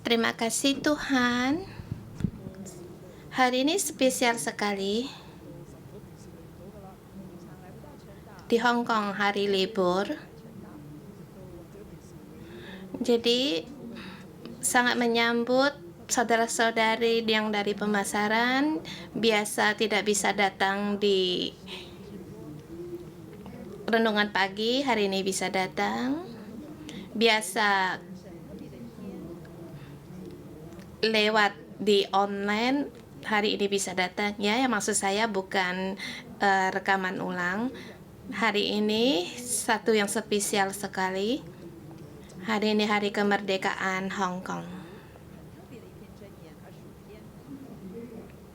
Terima kasih Tuhan. Hari ini spesial sekali. Di Hong Kong hari libur. Jadi sangat menyambut saudara-saudari yang dari pemasaran biasa tidak bisa datang di renungan pagi, hari ini bisa datang. Biasa lewat di online, hari ini bisa datang. Ya, yang maksud saya bukan rekaman ulang. Hari ini satu yang spesial sekali. Hari ini hari kemerdekaan Hong Kong.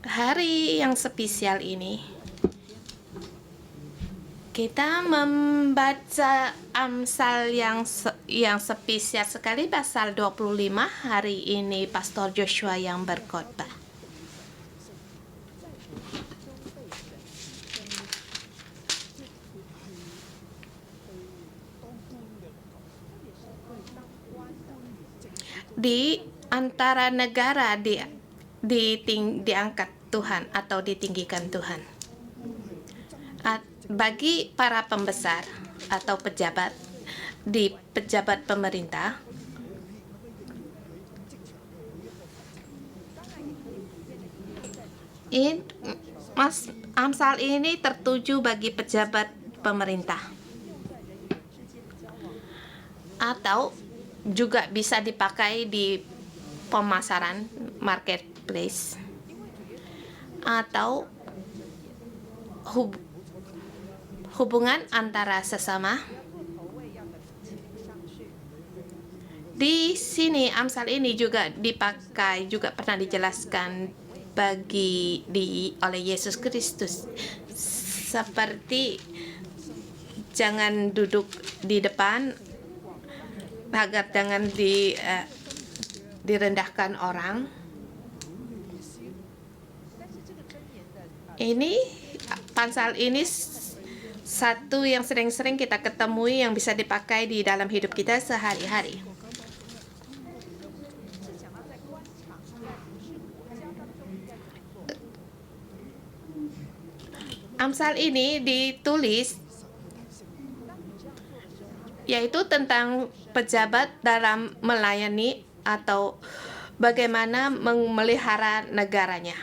Hari yang spesial ini kita membaca Amsal yang spesial sekali, pasal 25. Hari ini Pastor Joshua yang berkhotbah. Di antara negara diangkat Tuhan atau ditinggikan Tuhan. Bagi para pembesar atau pejabat pemerintah, Amsal ini tertuju bagi pejabat pemerintah, atau juga bisa dipakai di pemasaran marketplace, atau hubungan antara sesama. Di sini Amsal ini juga dipakai, juga pernah dijelaskan oleh Yesus Kristus, seperti jangan duduk di depan agar jangan direndahkan orang. Ini Amsal ini satu yang sering-sering kita ketemui, yang bisa dipakai di dalam hidup kita sehari-hari. Amsal ini ditulis yaitu tentang pejabat dalam melayani atau bagaimana memelihara negaranya.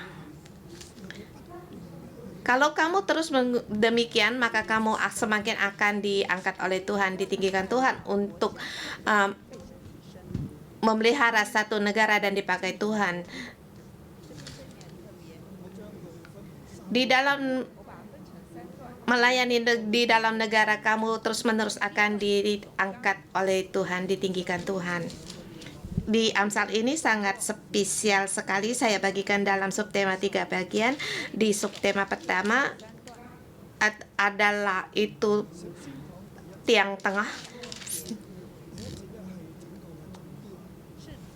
Kalau kamu terus demikian, maka kamu semakin akan diangkat oleh Tuhan, ditinggikan Tuhan untuk memelihara satu negara dan dipakai Tuhan. Di dalam melayani di dalam negara, kamu terus-menerus akan diangkat oleh Tuhan, ditinggikan Tuhan. Di Amsal ini sangat spesial sekali. Saya bagikan dalam subtema 3 bagian. Di subtema pertama adalah itu tiang tengah.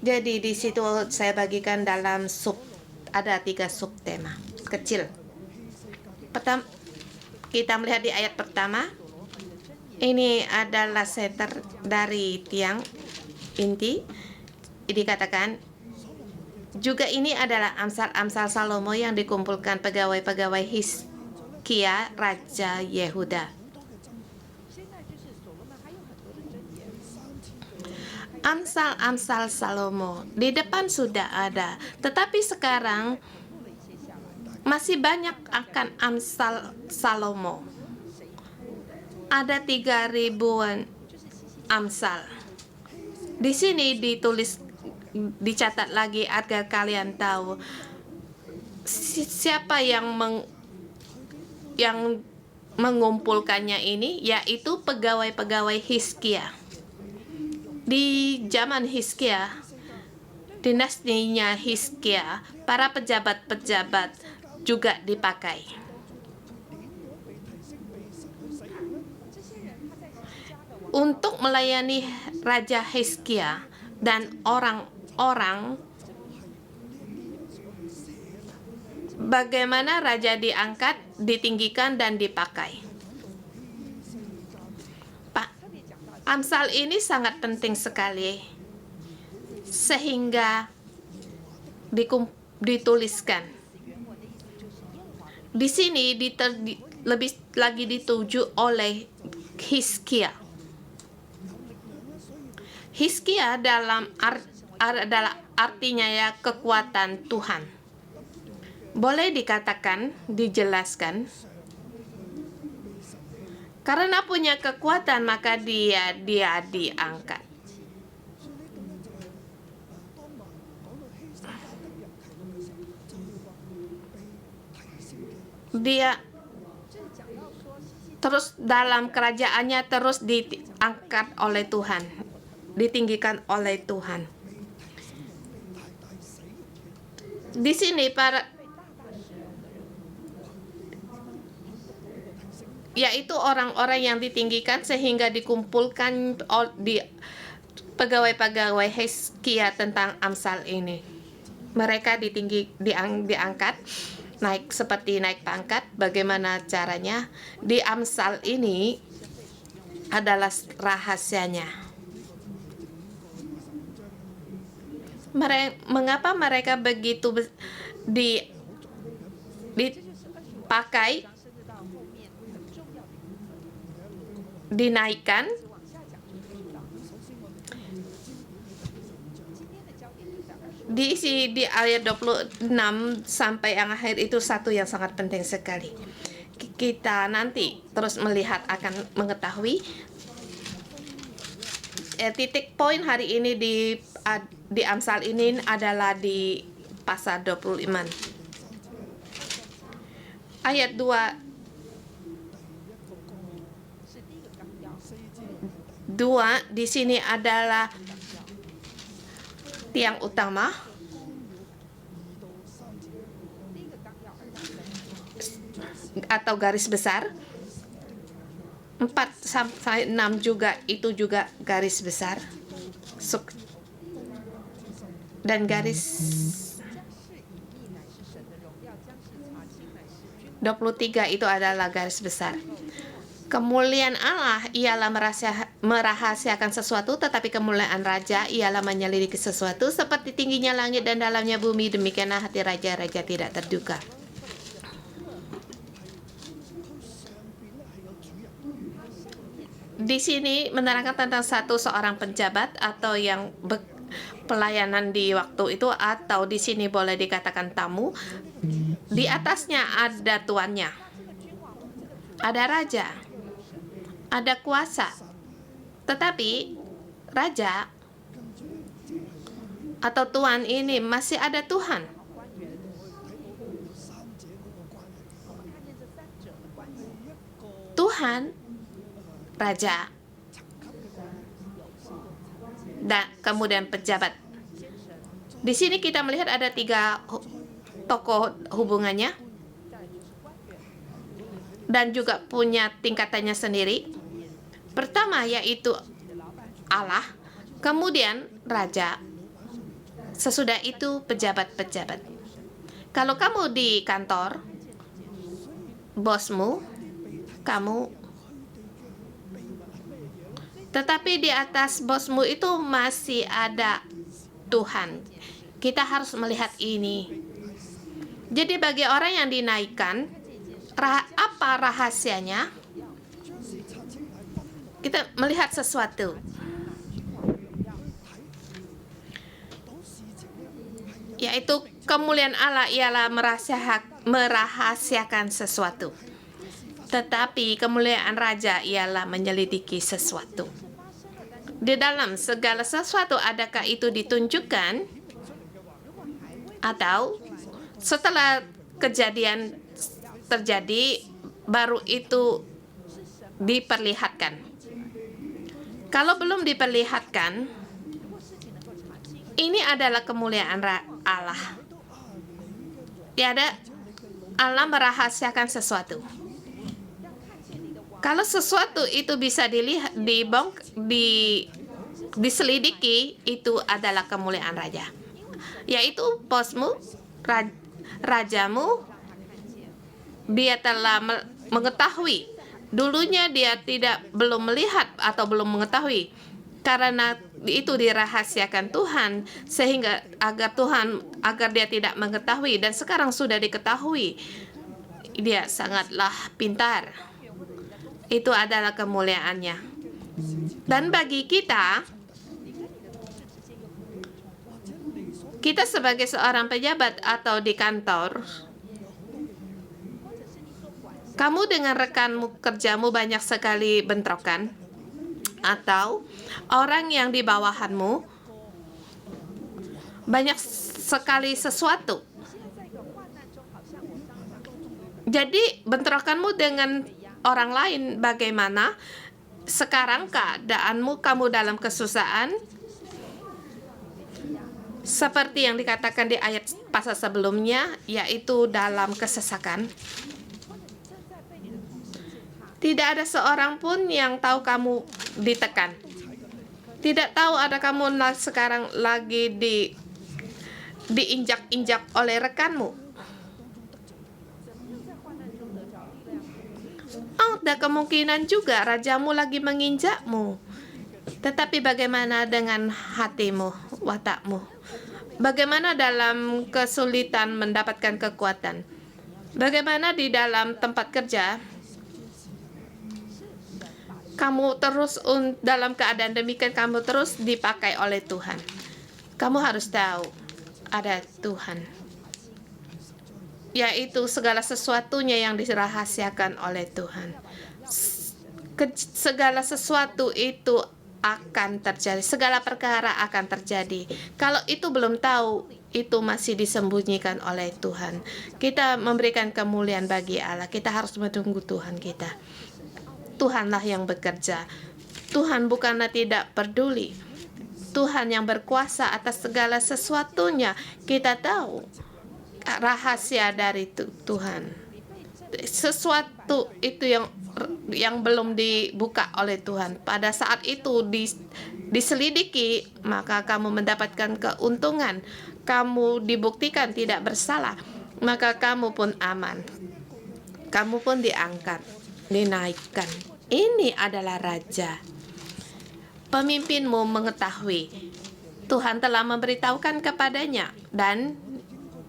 Jadi di situ saya bagikan dalam ada 3 subtema kecil. Pertama, kita melihat di ayat pertama. Ini adalah center dari tiang inti. Dikatakan juga ini adalah Amsal Salomo yang dikumpulkan pegawai-pegawai Hizkia, Raja Yehuda. Amsal Salomo di depan sudah ada, tetapi sekarang masih banyak akan Amsal Salomo. Ada 3.000-an Amsal. Di sini dicatat lagi agar kalian tahu siapa yang mengumpulkannya ini, yaitu pegawai-pegawai Hizkia. Di zaman Hizkia, dinastinya Hizkia, para pejabat-pejabat juga dipakai. Untuk melayani Raja Hizkia dan orang-orang, bagaimana raja diangkat, ditinggikan, dan dipakai. Amsal ini sangat penting sekali. sehingga dituliskan. Di sini lebih lagi dituju oleh Hizkia. Hizkia adalah artinya ya kekuatan Tuhan. Boleh dikatakan, dijelaskan, karena punya kekuatan maka dia diangkat. Dia terus dalam kerajaannya terus diangkat oleh Tuhan, ditinggikan oleh Tuhan. Di sini yaitu orang-orang yang ditinggikan sehingga dikumpulkan di pegawai-pegawai Hizkia tentang Amsal ini. Mereka diangkat, naik seperti naik pangkat. Bagaimana caranya? Di Amsal ini adalah rahasianya. Mengapa mereka begitu dipakai, dinaikkan? Di ayat 26 sampai yang akhir itu satu yang sangat penting sekali. Kita nanti terus melihat akan mengetahui titik poin hari ini di Amsal ini adalah di pasal 25. Ayat 2 di sini adalah tiang utama. Atau garis besar. 4 sampai 6 juga itu juga garis besar. Dan garis 23 itu adalah garis besar. Kemuliaan Allah ialah merahasiakan sesuatu, tetapi kemuliaan raja ialah menyelidiki sesuatu. Seperti tingginya langit dan dalamnya bumi, demikianlah hati raja-raja tidak terduga. Di sini menerangkan tentang seorang penjabat atau yang pelayanan di waktu itu, atau di sini boleh dikatakan tamu. Di atasnya ada tuannya, ada raja, ada kuasa. Tetapi raja atau tuan ini masih ada Tuhan. Tuhan, raja, dan kemudian pejabat. Di sini kita melihat ada 3 tokoh hubungannya dan juga punya tingkatannya sendiri. Pertama yaitu Allah, kemudian raja, sesudah itu pejabat-pejabat. Kalau kamu di kantor, bosmu, kamu, tetapi di atas bosmu itu masih ada Tuhan. Kita harus melihat ini. Jadi bagi orang yang dinaikkan, apa rahasianya? Kita melihat sesuatu. Yaitu kemuliaan Allah ialah merahasiakan sesuatu. Tetapi kemuliaan raja ialah menyelidiki sesuatu. Di dalam segala sesuatu, adakah itu ditunjukkan atau setelah kejadian terjadi baru itu diperlihatkan? Kalau belum diperlihatkan, ini adalah kemuliaan Allah. Ya, ada Allah merahasiakan sesuatu. Kalau sesuatu itu bisa dilihat, diselidiki, itu adalah kemuliaan raja. Yaitu bosmu, rajamu, dia telah mengetahui. Dulunya dia belum melihat atau belum mengetahui. Karena itu dirahasiakan Tuhan sehingga agar dia tidak mengetahui, dan sekarang sudah diketahui. Dia sangatlah pintar. Itu adalah kemuliaannya. Dan bagi kita sebagai seorang pejabat atau di kantor, kamu dengan rekanmu kerjamu banyak sekali bentrokan, atau orang yang di bawahanmu banyak sekali sesuatu. Jadi bentrokanmu dengan orang lain bagaimana? Sekarang keadaanmu, kamu dalam kesusahan, seperti yang dikatakan di ayat pasal sebelumnya, yaitu dalam kesesakan. Tidak ada seorang pun yang tahu kamu ditekan. Tidak tahu ada kamu sekarang lagi diinjak-injak oleh rekanmu. Ada kemungkinan juga rajamu lagi menginjakmu. Tetapi bagaimana dengan hatimu, watakmu? Bagaimana dalam kesulitan mendapatkan kekuatan? Bagaimana di dalam tempat kerja? Kamu terus dalam keadaan demikian, kamu terus dipakai oleh Tuhan. Kamu harus tahu ada Tuhan, yaitu segala sesuatunya yang dirahasiakan oleh Tuhan. Segala sesuatu itu akan terjadi, segala perkara akan terjadi. Kalau itu belum tahu, itu masih disembunyikan oleh Tuhan. Kita memberikan kemuliaan bagi Allah. Kita harus menunggu Tuhan kita. Tuhanlah yang bekerja. Tuhan bukanlah tidak peduli. Tuhan yang berkuasa atas segala sesuatunya. Kita tahu rahasia dari Tuhan. Sesuatu itu yang belum dibuka oleh Tuhan. Pada saat itu diselidiki, maka kamu mendapatkan keuntungan. Kamu dibuktikan tidak bersalah, maka kamu pun aman. Kamu pun diangkat, dinaikkan. Ini adalah raja. Pemimpinmu mengetahui. Tuhan telah memberitahukan kepadanya, dan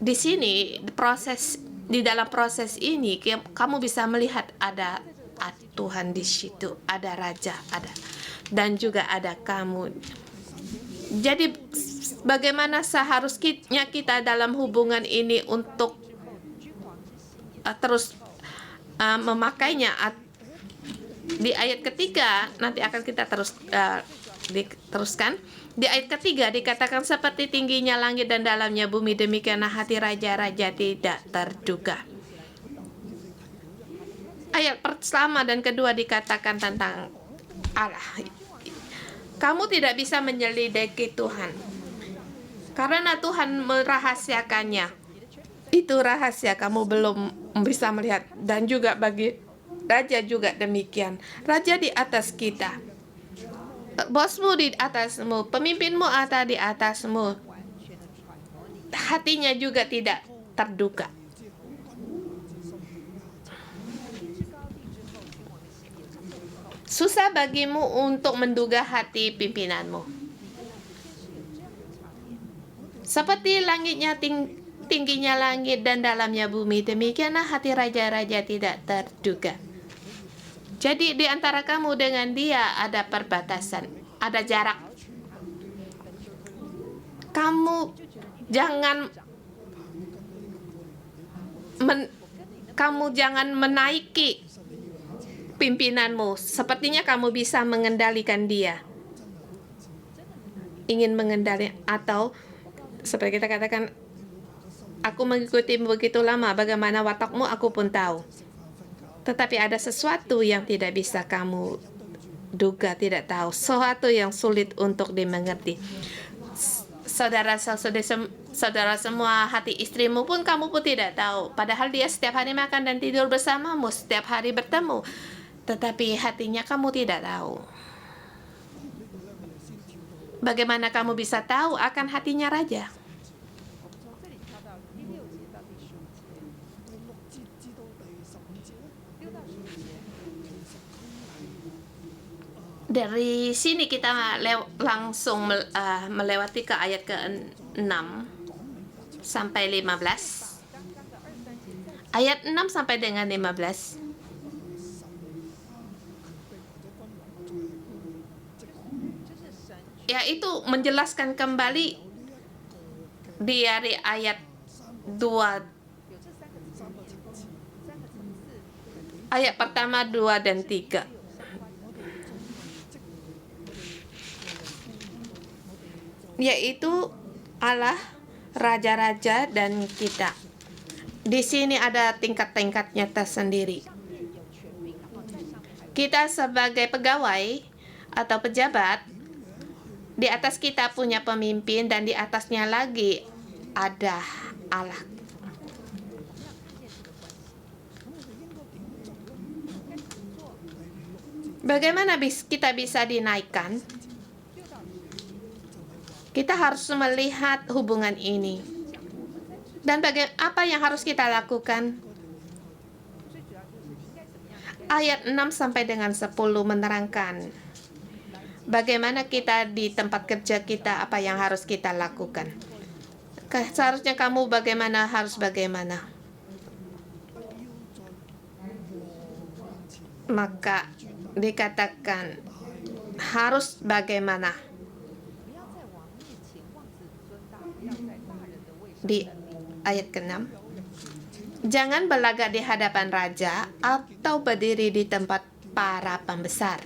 di sini di dalam proses ini kamu bisa melihat ada Tuhan di situ, ada raja, ada, dan juga ada kamu. Jadi bagaimana seharusnya kita dalam hubungan ini untuk terus memakainya? Di ayat ketiga nanti akan kita diteruskan. Di ayat ketiga dikatakan, seperti tingginya langit dan dalamnya bumi, demikianlah hati raja-raja tidak terduga. Ayat pertama dan kedua dikatakan tentang Allah. Kamu tidak bisa menyelidiki Tuhan, karena Tuhan merahasiakannya. Itu rahasia, kamu belum bisa melihat. Dan juga bagi raja juga demikian. Raja di atas kita, bosmu di atasmu, pemimpinmu ada di atasmu. Hatinya juga tidak terduga. Susah bagimu untuk menduga hati pimpinanmu. Seperti langitnya tingginya langit dan dalamnya bumi, demikianlah hati raja-raja tidak terduga. Jadi di antara kamu dengan dia ada perbatasan, ada jarak. Kamu jangan menaiki pimpinanmu. Sepertinya kamu bisa mengendalikan dia. Ingin mengendalikan, atau seperti kita katakan, aku mengikuti begitu lama, bagaimana watakmu aku pun tahu. Tetapi ada sesuatu yang tidak bisa kamu duga, tidak tahu. Sesuatu yang sulit untuk dimengerti. Saudara semua, hati istrimu pun kamu pun tidak tahu. Padahal dia setiap hari makan dan tidur bersamamu, setiap hari bertemu. Tetapi hatinya kamu tidak tahu. Bagaimana kamu bisa tahu akan hatinya raja? Dari sini kita langsung melewati ke ayat ke-6 sampai 15. Ayat 6 sampai dengan 15. Yaitu menjelaskan kembali dari ayat 2, ayat pertama, 2, dan 3. Yaitu Allah, raja-raja, dan kita. Di sini ada tingkat-tingkatnya tersendiri. Kita sebagai pegawai atau pejabat, di atas kita punya pemimpin, dan di atasnya lagi ada Allah. Bagaimana kita bisa dinaikkan? Kita harus melihat hubungan ini. Dan apa yang harus kita lakukan? Ayat 6 sampai dengan 10 menerangkan bagaimana kita di tempat kerja kita, apa yang harus kita lakukan. Seharusnya kamu harus bagaimana. Maka dikatakan harus bagaimana. Di ayat ke-6, jangan berlagak di hadapan raja atau berdiri di tempat para pembesar.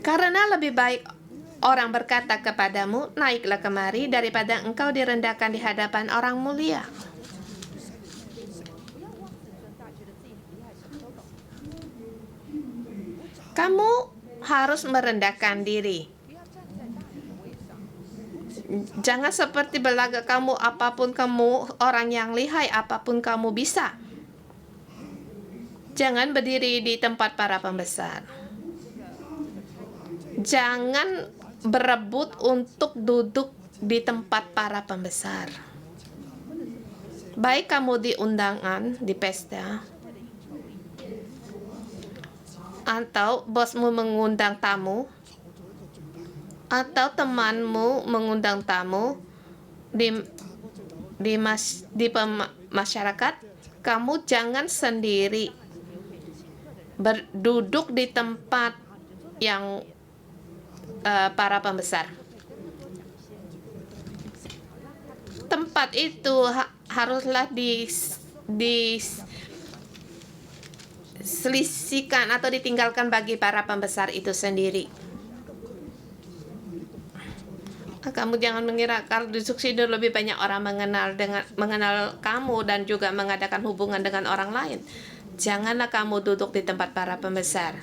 Karena lebih baik orang berkata kepadamu, naiklah kemari, daripada engkau direndahkan di hadapan orang mulia. Kamu harus merendahkan diri. Jangan seperti berlagak kamu, apapun kamu orang yang lihai, apapun kamu bisa. Jangan berdiri di tempat para pembesar. Jangan berebut untuk duduk di tempat para pembesar. Baik kamu di undangan, di pesta, atau bosmu mengundang tamu, atau temanmu mengundang tamu di masyarakat, kamu jangan sendiri berduduk di tempat yang para pembesar. Tempat itu haruslah diselisihkan atau ditinggalkan bagi para pembesar itu sendiri. Kamu jangan mengira kalau di Suksido lebih banyak orang mengenal kamu dan juga mengadakan hubungan dengan orang lain. Janganlah kamu duduk di tempat para pembesar.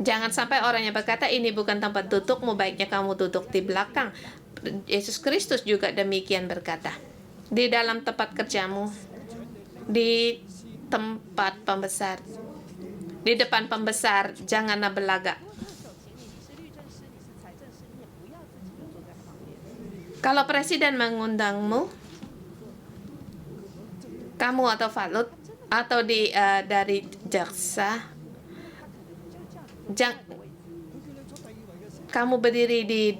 Jangan sampai orang yang berkata ini bukan tempat dudukmu, baiknya kamu duduk di belakang. Yesus Kristus juga demikian berkata. Di dalam tempat kerjamu, di tempat pembesar, di depan pembesar, janganlah berlagak. Kalau presiden mengundangmu, kamu atau Falut atau dari jaksa, kamu berdiri di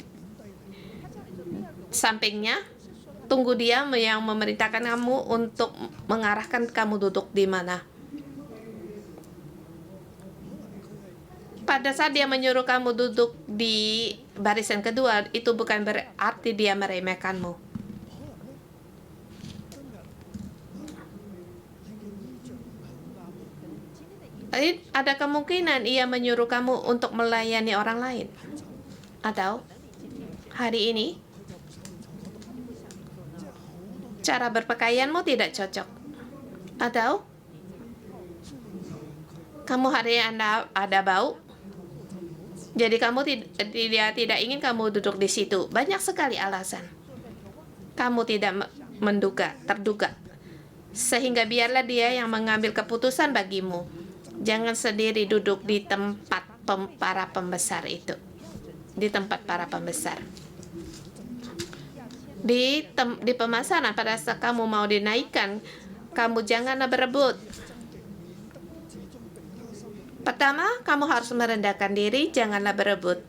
sampingnya, tunggu dia yang memerintahkan kamu untuk mengarahkan kamu duduk di mana. Pada saat dia menyuruh kamu duduk di barisan kedua, itu bukan berarti dia meremehkanmu. Ada kemungkinan ia menyuruh kamu untuk melayani orang lain. Atau hari ini cara berpakaianmu tidak cocok. Atau kamu hari ini ada bau. Jadi kamu tidak ingin kamu duduk di situ. Banyak sekali alasan. Kamu tidak terduga. Sehingga biarlah dia yang mengambil keputusan bagimu. Jangan sendiri duduk di tempat para pembesar itu. Di tempat para pembesar. Di pemasaran, pada saat kamu mau dinaikkan, kamu janganlah berebut. Pertama, kamu harus merendahkan diri, janganlah berebut.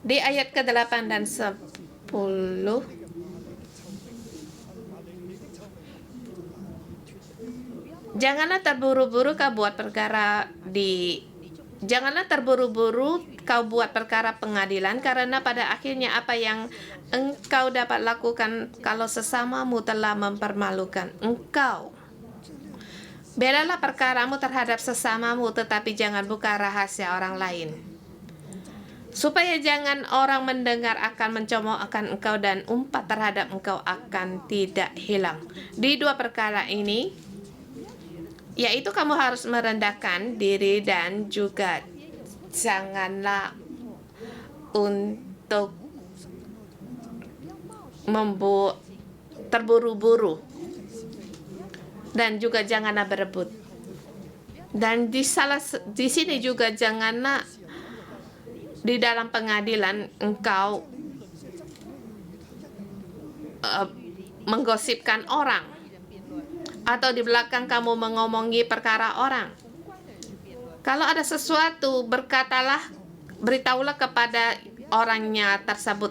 Di ayat ke-8 dan 10, janganlah terburu-buru kau buat perkara Janganlah terburu-buru kau buat perkara pengadilan, karena pada akhirnya apa yang engkau dapat lakukan kalau sesamamu telah mempermalukan engkau. Belalah perkaramu terhadap sesamamu, tetapi jangan buka rahasia orang lain, supaya jangan orang mendengar akan mencemoohkan engkau dan umpat terhadap engkau akan tidak hilang. Di dua perkara ini, yaitu kamu harus merendahkan diri dan juga janganlah untuk terburu-buru, dan juga janganlah berebut. Dan di sini juga janganlah di dalam pengadilan engkau menggosipkan orang, atau di belakang kamu mengomongi perkara orang. Kalau ada sesuatu, beritahulah kepada orangnya tersebut.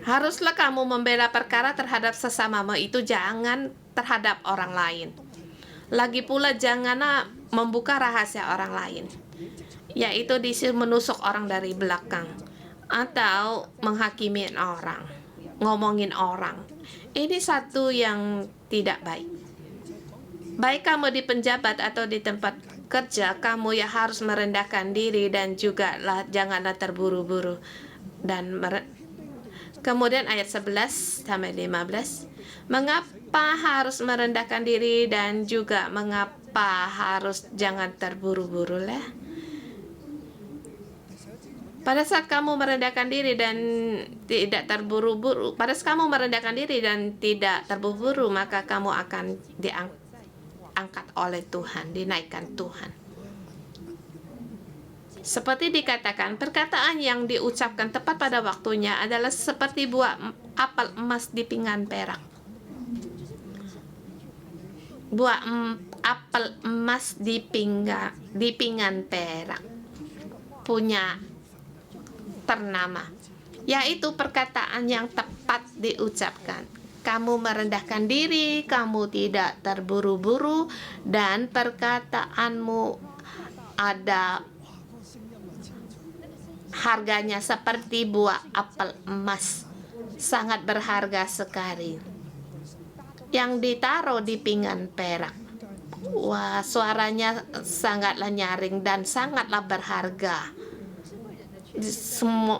Haruslah kamu membela perkara terhadap sesamamu, itu jangan terhadap orang lain. Lagi pula janganlah membuka rahasia orang lain, yaitu menusuk orang dari belakang atau menghakimi orang, ngomongin orang. Ini satu yang tidak baik. Baik kamu di penjabat atau di tempat kerja, kamu ya harus merendahkan diri dan juga janganlah terburu-buru. Dan kemudian ayat 11 sampai 15, mengapa harus merendahkan diri dan juga mengapa harus jangan terburu-buru lah? Pada saat kamu merendahkan diri dan tidak terburu-buru, maka kamu akan diangkat oleh Tuhan, dinaikkan Tuhan. Seperti dikatakan, perkataan yang diucapkan tepat pada waktunya adalah seperti buah apel emas di pinggan perak. Buah apel emas di pinggan perak punya ternama, yaitu perkataan yang tepat diucapkan. Kamu merendahkan diri, kamu tidak terburu-buru, dan perkataanmu ada harganya seperti buah apel emas, sangat berharga sekali, yang ditaruh di pinggan perak. Wah, suaranya sangatlah nyaring dan sangatlah berharga,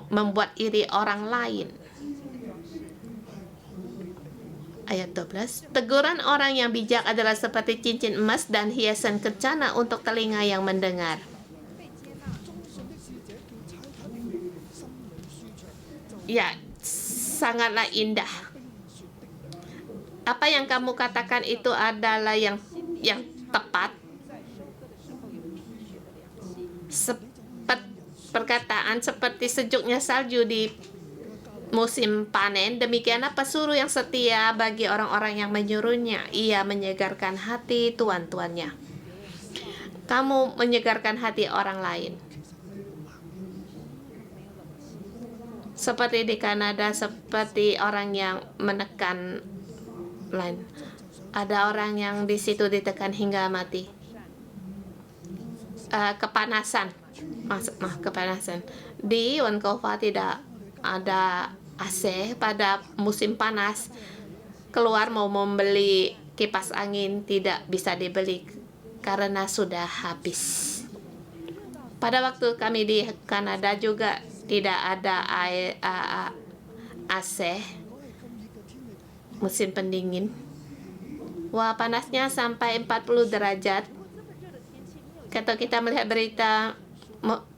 membuat iri orang lain. Ayat 12, teguran orang yang bijak adalah seperti cincin emas dan hiasan kencana untuk telinga yang mendengar. Ya, sangatlah indah. Apa yang kamu katakan itu adalah yang tepat. Perkataan seperti sejuknya salju di musim panen, demikianlah pesuruh yang setia bagi orang-orang yang menyuruhnya. Ia menyegarkan hati tuan-tuannya. Kamu menyegarkan hati orang lain. Seperti di Kanada, seperti orang yang menekan lain. Ada orang yang di situ ditekan hingga mati. Kepanasan. Kepanasan. Di Vancouver tidak ada AC pada musim panas. Keluar mau membeli kipas angin tidak bisa dibeli karena sudah habis. Pada waktu kami di Kanada juga tidak ada AC musim pendingin. Wah, panasnya sampai 40 derajat. Kalau kita melihat berita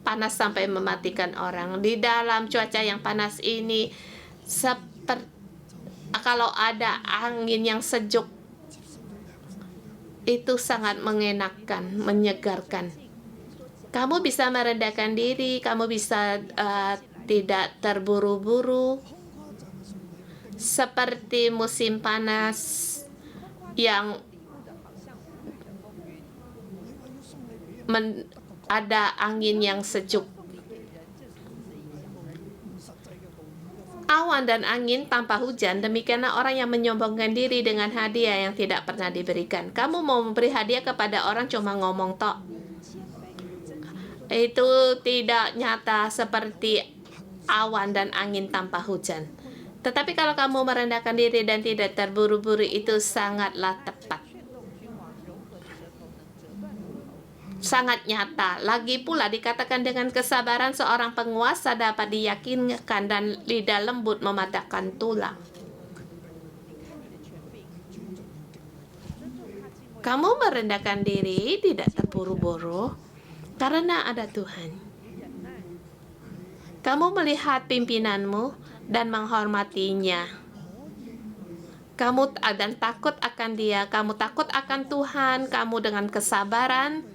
panas sampai mematikan orang. Di dalam cuaca yang panas ini, kalau ada angin yang sejuk, itu sangat mengenakan, menyegarkan. Kamu bisa merendahkan diri, kamu bisa tidak terburu-buru. Seperti musim panas yang ada angin yang sejuk. Awan dan angin tanpa hujan, demikianlah orang yang menyombongkan diri dengan hadiah yang tidak pernah diberikan. Kamu mau memberi hadiah kepada orang cuma ngomong tok. Itu tidak nyata seperti awan dan angin tanpa hujan. Tetapi kalau kamu merendahkan diri dan tidak terburu-buru, itu sangatlah tepat. Sangat nyata. Lagi pula dikatakan dengan kesabaran seorang penguasa dapat diyakinkan dan lidah lembut mematahkan tulang. Kamu merendahkan diri, tidak terburu-buru, karena ada Tuhan. Kamu melihat pimpinanmu dan menghormatinya. Kamu dan takut akan Dia, kamu takut akan Tuhan, kamu dengan kesabaran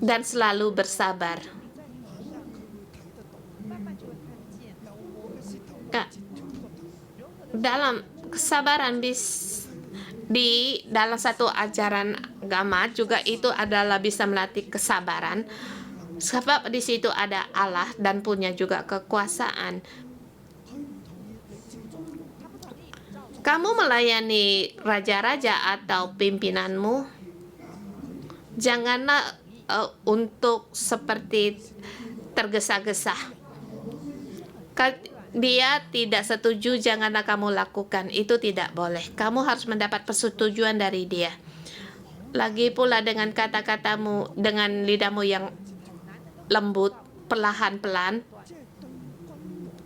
dan selalu bersabar. Dalam kesabaran di dalam satu ajaran agama juga itu adalah bisa melatih kesabaran, sebab di situ ada Allah dan punya juga kekuasaan. Kamu melayani raja-raja atau pimpinanmu, janganlah untuk seperti tergesa-gesa. Dia tidak setuju, janganlah kamu lakukan. Itu tidak boleh. Kamu harus mendapat persetujuan dari dia. Lagi pula dengan kata-katamu, dengan lidahmu yang lembut, perlahan-pelan,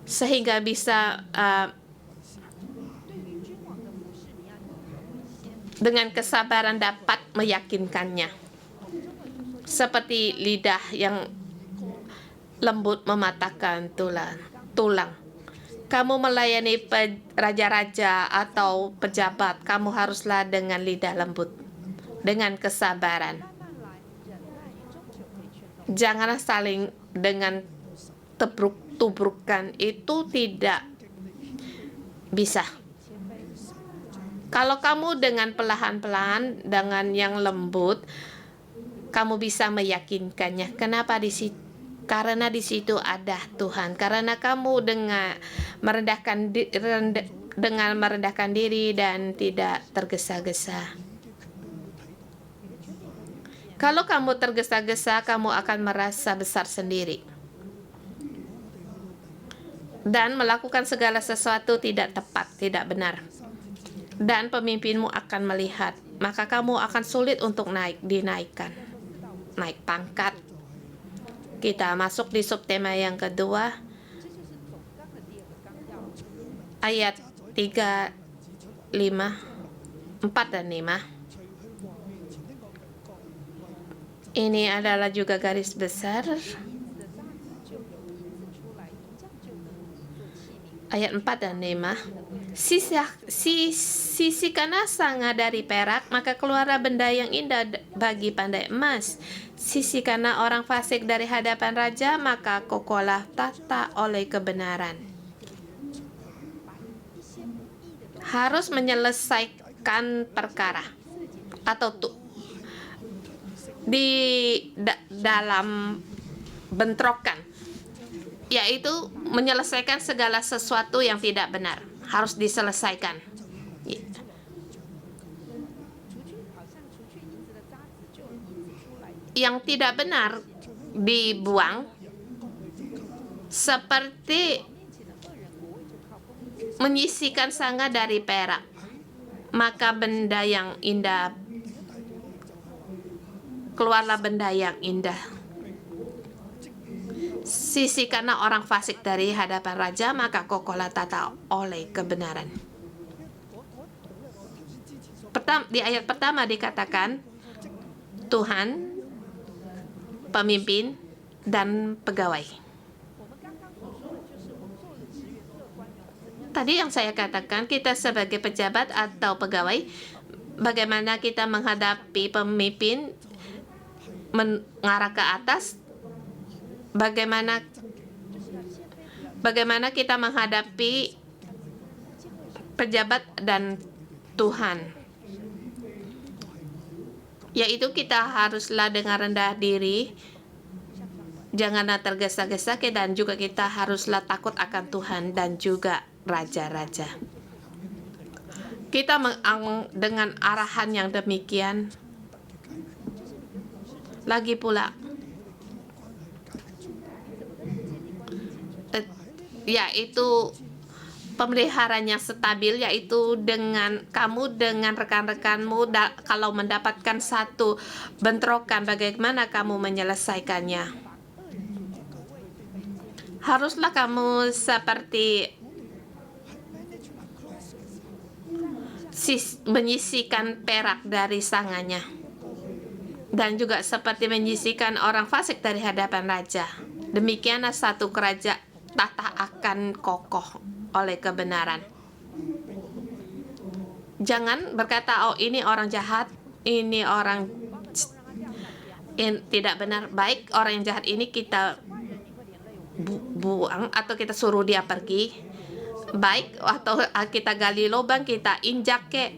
sehingga bisa dengan kesabaran dapat meyakinkannya. Seperti lidah yang lembut mematahkan tulang. Kamu melayani raja-raja atau pejabat, kamu haruslah dengan lidah lembut, dengan kesabaran. Janganlah saling dengan tubruk-tubrukan, itu tidak bisa. Kalau kamu dengan pelan-pelan, dengan yang lembut, kamu bisa meyakinkannya. Kenapa di situ? Karena di situ ada Tuhan. Karena kamu dengan merendahkan diri dan tidak tergesa-gesa. Kalau kamu tergesa-gesa, kamu akan merasa besar sendiri dan melakukan segala sesuatu tidak tepat, tidak benar. Dan pemimpinmu akan melihat, maka kamu akan sulit untuk dinaikkan. Naik pangkat. Kita masuk di subtema yang kedua, ayat 3, 5, 4 dan 5. Ini adalah juga garis besar. Ayat 4 dan 5. Sisihkanlah sanga dari perak, maka keluarlah benda yang indah bagi pandai emas. Sisihkanlah orang fasik dari hadapan raja, maka kokohlah tata oleh kebenaran. Harus menyelesaikan perkara atau dalam bentrokan, yaitu menyelesaikan segala sesuatu yang tidak benar, harus diselesaikan. Yang tidak benar dibuang, seperti menyisihkan sanga dari perak, maka benda yang indah, keluarlah benda yang indah. Sisihkanlah orang fasik dari hadapan raja, maka kokohlah tata oleh kebenaran. Di ayat pertama dikatakan Tuhan, pemimpin, dan pegawai. Tadi yang saya katakan, kita sebagai pejabat atau pegawai, bagaimana kita menghadapi pemimpin mengarah ke atas, bagaimana kita menghadapi pejabat dan Tuhan. yaitu kita haruslah dengan rendah diri, janganlah tergesa-gesa, dan juga kita haruslah takut akan Tuhan dan juga raja-raja. Kita dengan arahan yang demikian, lagi pula yaitu pemeliharaan yang stabil, yaitu dengan kamu dengan rekan-rekanmu kalau mendapatkan satu bentrokan, bagaimana kamu menyelesaikannya. Haruslah kamu seperti menyisihkan perak dari sangannya, dan juga seperti menyisihkan orang fasik dari hadapan raja. Demikianlah satu kerajaan tata akan kokoh oleh kebenaran. Jangan berkata, oh ini orang jahat, ini orang tidak benar. Baik, orang yang jahat ini kita buang atau kita suruh dia pergi. Baik, atau kita gali lubang, kita injak ke.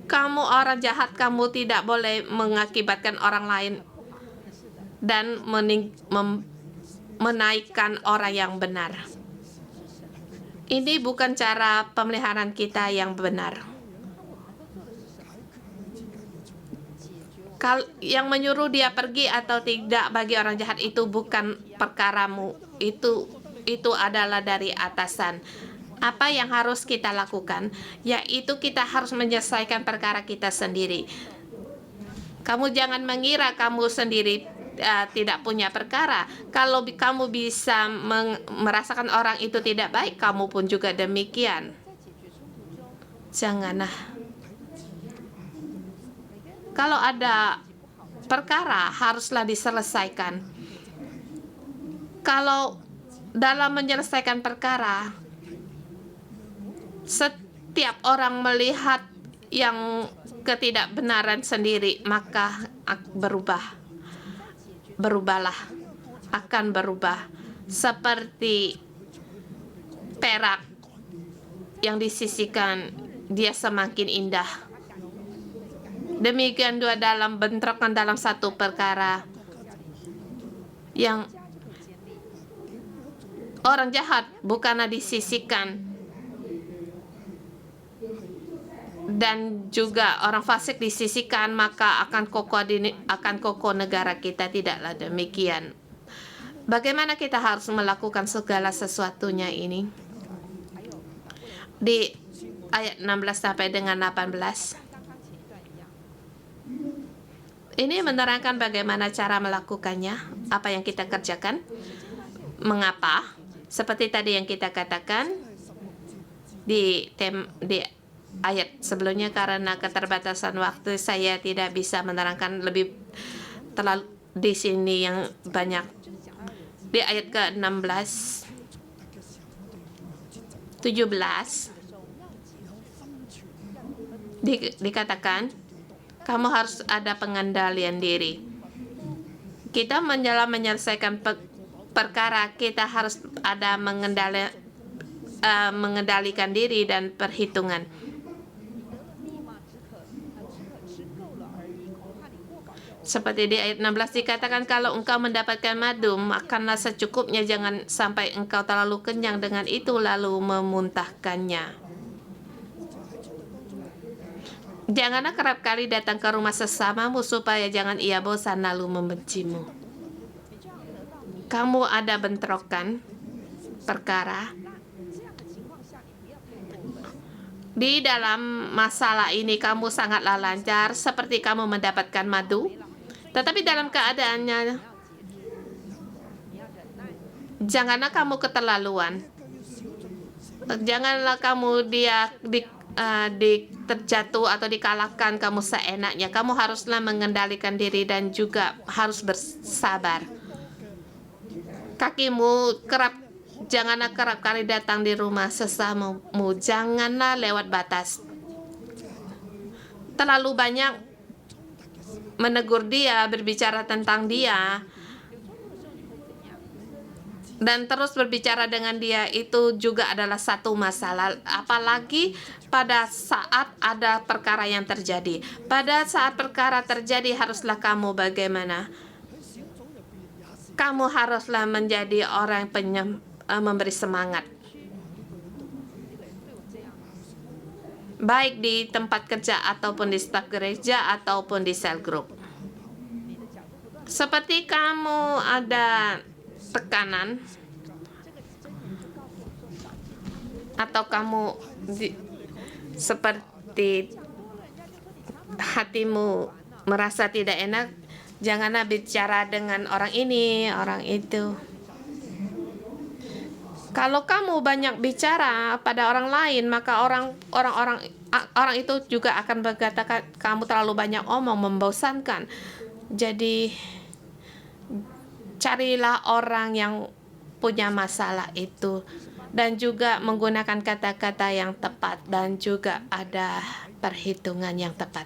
Kamu orang jahat, kamu tidak boleh mengakibatkan orang lain dan menaikkan orang yang benar. Ini bukan cara pemeliharaan kita yang benar. Yang menyuruh dia pergi atau tidak bagi orang jahat itu bukan perkaramu. Itu adalah dari atasan. Apa yang harus kita lakukan, yaitu kita harus menyelesaikan perkara kita sendiri. Kamu jangan mengira kamu sendiri tidak punya perkara. Kalau kamu bisa merasakan orang itu tidak baik, kamu pun juga demikian. Janganlah. Kalau ada perkara, haruslah diselesaikan. Kalau dalam menyelesaikan perkara, setiap orang melihat yang ketidakbenaran sendiri, maka berubahlah, akan berubah seperti perak yang disisihkan, dia semakin indah. Demikian juga dalam bentrokan dalam satu perkara yang orang jahat bukanlah disisihkan, dan juga orang fasik disisihkan, maka akan kokoh negara kita. Tidaklah demikian. Bagaimana kita harus melakukan segala sesuatunya ini? Di ayat 16 sampai dengan 18. Ini menerangkan bagaimana cara melakukannya, apa yang kita kerjakan, mengapa. Seperti tadi yang kita katakan di ayat sebelumnya, karena keterbatasan waktu saya tidak bisa menerangkan lebih terlalu di sini yang banyak. Di ayat ke-16, 17 dikatakan kamu harus ada pengendalian diri. Kita menyelesaikan perkara, kita harus ada mengendalikan diri dan perhitungan. Seperti di ayat 16 dikatakan, kalau engkau mendapatkan madu, makanlah secukupnya, jangan sampai engkau terlalu kenyang dengan itu lalu memuntahkannya. Janganlah kerap kali datang ke rumah sesamamu supaya jangan ia bosan lalu membencimu. Kamu ada bentrokan perkara. Di dalam masalah ini kamu sangatlah lancar, seperti kamu mendapatkan madu. Tetapi dalam keadaannya, janganlah kamu keterlaluan. Janganlah kamu terjatuh atau dikalahkan kamu seenaknya. Kamu haruslah mengendalikan diri dan juga harus bersabar. Janganlah kerap kali datang di rumah sesamamu. Janganlah lewat batas. Terlalu banyak menegur dia, berbicara tentang dia. dan terus berbicara dengan dia itu juga adalah satu masalah, apalagi pada saat ada perkara yang terjadi. Pada saat perkara terjadi haruslah kamu bagaimana? Kamu haruslah menjadi orang memberi semangat. Baik di tempat kerja ataupun di staf gereja ataupun di sel group. Seperti kamu ada tekanan atau kamu seperti hatimu merasa tidak enak, janganlah bicara dengan orang ini, orang itu. Kalau kamu banyak bicara pada orang lain, maka orang itu juga akan berkata kamu terlalu banyak omong, membosankan. Jadi carilah orang yang punya masalah itu dan juga menggunakan kata-kata yang tepat dan juga ada perhitungan yang tepat.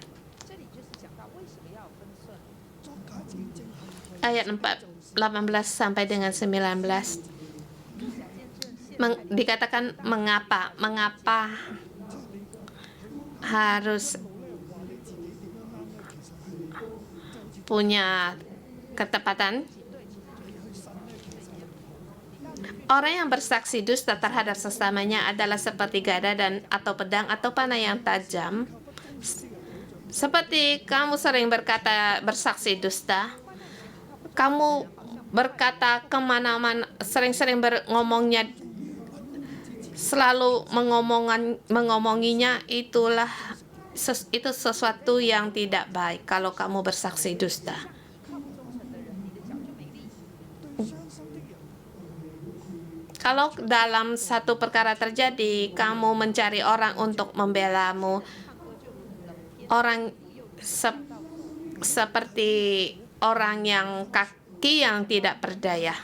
Ayat 18 sampai dengan 19 dikatakan mengapa harus punya ketepatan. Orang yang bersaksi dusta terhadap sesamanya adalah seperti gada atau pedang atau panah yang tajam. Seperti kamu sering bersaksi dusta, kamu berkata kemana-mana, sering-sering ngomongnya, selalu mengomonginya, itu sesuatu yang tidak baik kalau kamu bersaksi dusta. Kalau dalam satu perkara terjadi, kamu mencari orang untuk membelamu, orang seperti orang yang kaki yang tidak berdaya.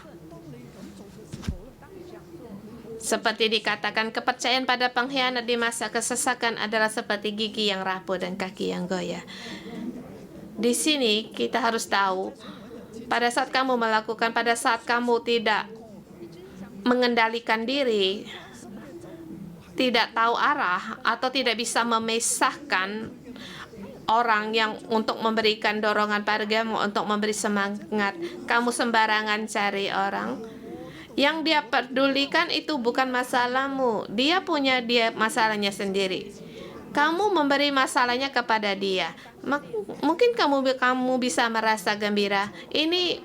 Seperti dikatakan, kepercayaan pada pengkhianat di masa kesesakan adalah seperti gigi yang rapuh dan kaki yang goyah. Di sini kita harus tahu, pada saat kamu tidak mengendalikan diri, tidak tahu arah, atau tidak bisa memisahkan orang yang untuk memberikan dorongan padamu, untuk memberi semangat, kamu sembarangan cari orang. Yang dia pedulikan itu bukan masalahmu, dia punya masalahnya sendiri. Kamu memberi masalahnya kepada dia, mungkin kamu bisa merasa gembira, ini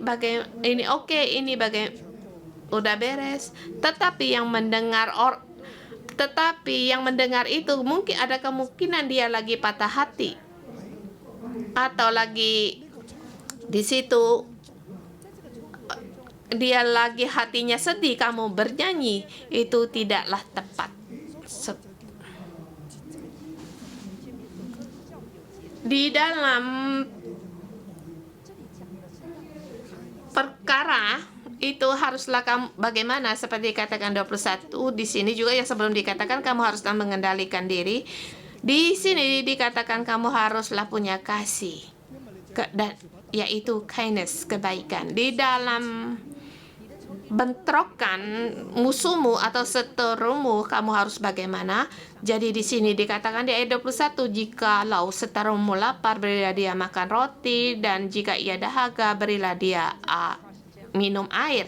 oke, ini udah beres. Tetapi yang mendengar itu mungkin ada kemungkinan dia lagi patah hati atau lagi di situ dia lagi hatinya sedih, kamu bernyanyi, itu tidaklah tepat. Di dalam perkara itu haruslah kamu bagaimana, seperti dikatakan 21 di sini juga yang sebelum dikatakan kamu haruslah mengendalikan diri. Di sini dikatakan kamu haruslah punya kasih, dan yaitu kindness, kebaikan. Di dalam bentrokan musuhmu atau seterumu, kamu harus bagaimana? Jadi di sini dikatakan di ayat 21, jikalau seterumu lapar, berilah dia makan roti, dan jika ia dahaga, berilah dia minum air.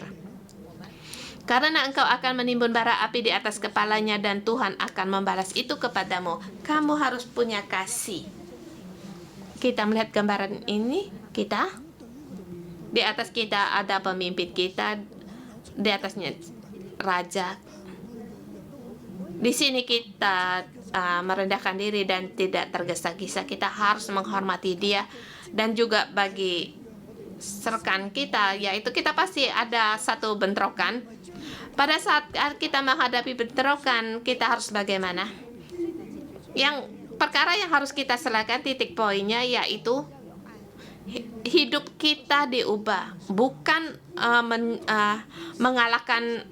Karena engkau akan menimbun bara api di atas kepalanya, dan Tuhan akan membalas itu kepadamu. Kamu harus punya kasih. Kita melihat gambaran ini, di atas kita ada pemimpin kita, di atasnya raja. Di sini kita merendahkan diri dan tidak tergesa-gesa. Kita harus menghormati dia, dan juga bagi rekan kita, yaitu kita pasti ada satu bentrokan. Pada saat kita menghadapi bentrokan, kita harus bagaimana? Yang perkara yang harus kita selesaikan, titik poinnya yaitu hidup kita diubah, bukan mengalahkan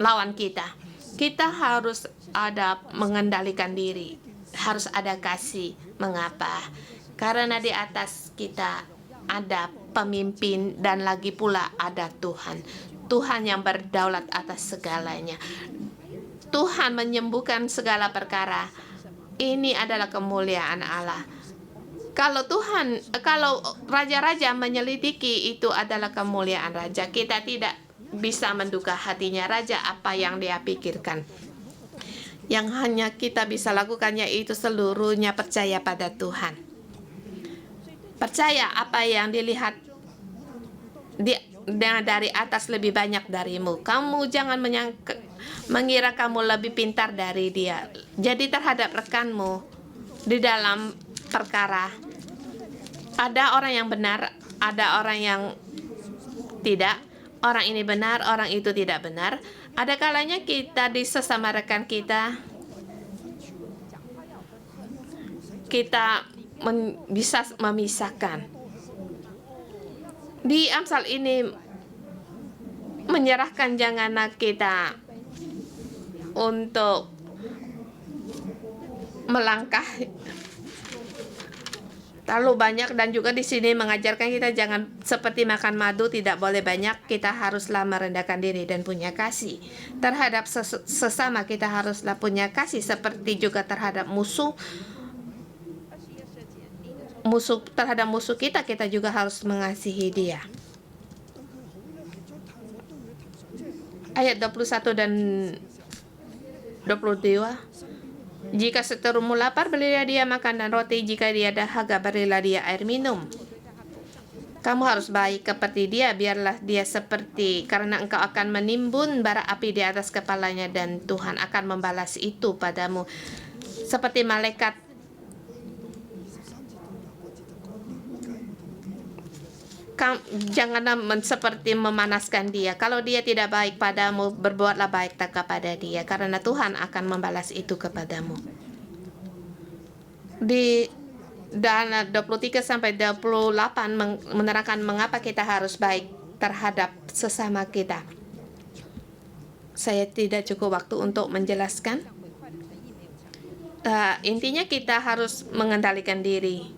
lawan kita. Kita harus ada mengendalikan diri, harus ada kasih. Mengapa? Karena di atas kita ada pemimpin dan lagi pula ada Tuhan. Tuhan yang berdaulat atas segalanya. Tuhan menyembuhkan segala perkara. Ini adalah kemuliaan Allah. Kalau raja-raja menyelidiki, itu adalah kemuliaan raja. Kita tidak bisa menduga hatinya raja apa yang dia pikirkan. Yang hanya kita bisa lakukannya itu seluruhnya percaya pada Tuhan. Percaya apa yang dilihat dari atas lebih banyak darimu. Kamu jangan mengira kamu lebih pintar dari dia. Jadi terhadap rekanmu di dalam perkara, ada orang yang benar, ada orang yang tidak. Orang ini benar, orang itu tidak benar. Ada kalanya kita di sesama rekan kita bisa memisahkan. Di Amsal ini menyerahkan janganlah kita untuk melangkah terlalu banyak, dan juga di sini mengajarkan kita jangan seperti makan madu, tidak boleh banyak. Kita haruslah merendahkan diri dan punya kasih terhadap sesama. Kita haruslah punya kasih seperti juga terhadap musuh kita juga harus mengasihi dia. Ayat 21 dan 22. Jika seterumu lapar, berilah dia makan dan roti. Jika dia dahaga, berilah dia air minum. Kamu harus baik seperti dia, biarlah dia karena engkau akan menimbun bara api di atas kepalanya, dan Tuhan akan membalas itu padamu. Seperti malaikat janganlah seperti memanaskan dia. Kalau dia tidak baik padamu, berbuatlah baik kepada dia, karena Tuhan akan membalas itu kepadamu. Di dan 23 sampai 28 menerangkan mengapa kita harus baik terhadap sesama kita. Saya tidak cukup waktu untuk menjelaskan. Intinya kita harus mengendalikan diri.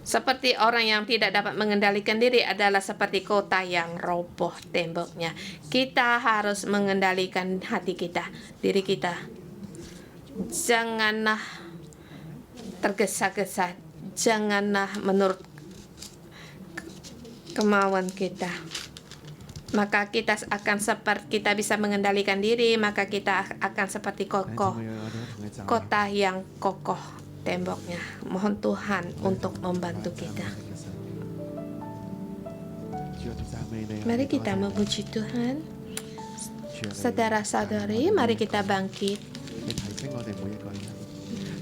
Seperti orang yang tidak dapat mengendalikan diri adalah seperti kota yang roboh temboknya. Kita harus mengendalikan hati kita, diri kita. Janganlah tergesa-gesa, janganlah menurut kemauan kita. Maka kita bisa mengendalikan diri, maka kita akan seperti kota yang kokoh temboknya. Mohon Tuhan untuk membantu kita. Mari kita memuji Tuhan. Saudara-saudari, mari kita bangkit.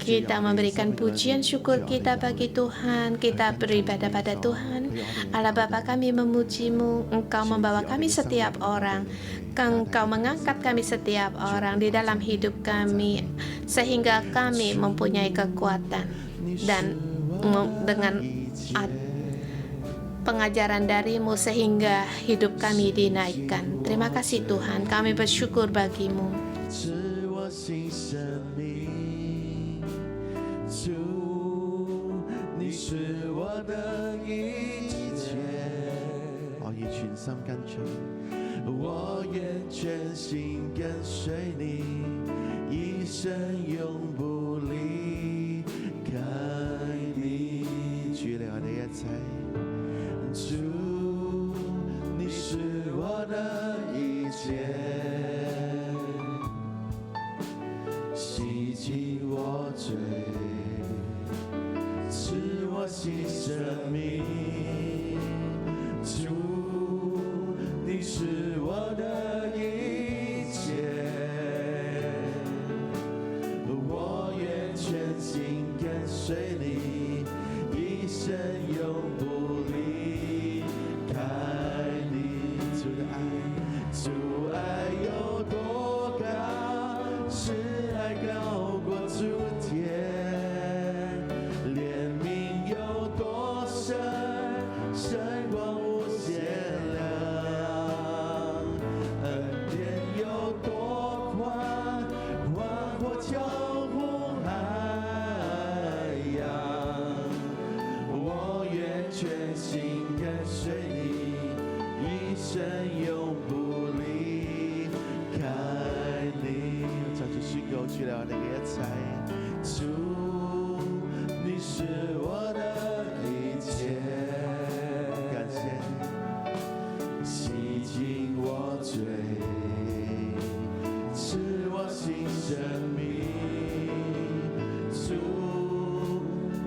Kita memberikan pujian syukur kita bagi Tuhan. Kita beribadah pada Tuhan. Allah Bapa, kami memuji-Mu. Engkau membawa kami setiap orang. Engkau mengangkat kami setiap orang di dalam hidup kami, sehingga kami mempunyai kekuatan dan dengan pengajaran dari-Mu sehingga hidup kami dinaikkan. Terima kasih Tuhan, kami bersyukur bagi-Mu.我愿全心跟随你，一生永不离开你。主，你我的一切，主，你是我的一切，洗净我罪，赐我新生命。主，你是我的一切，我愿全心跟随你，一生永不离开你。主的爱，主爱有多高，是爱高过诸天，怜悯有多深，深广无限量。恩典有多宽，宽阔交互海洋。去了那个一切。主，你是我的一切，感谢你洗净我罪，赐我新生命。主，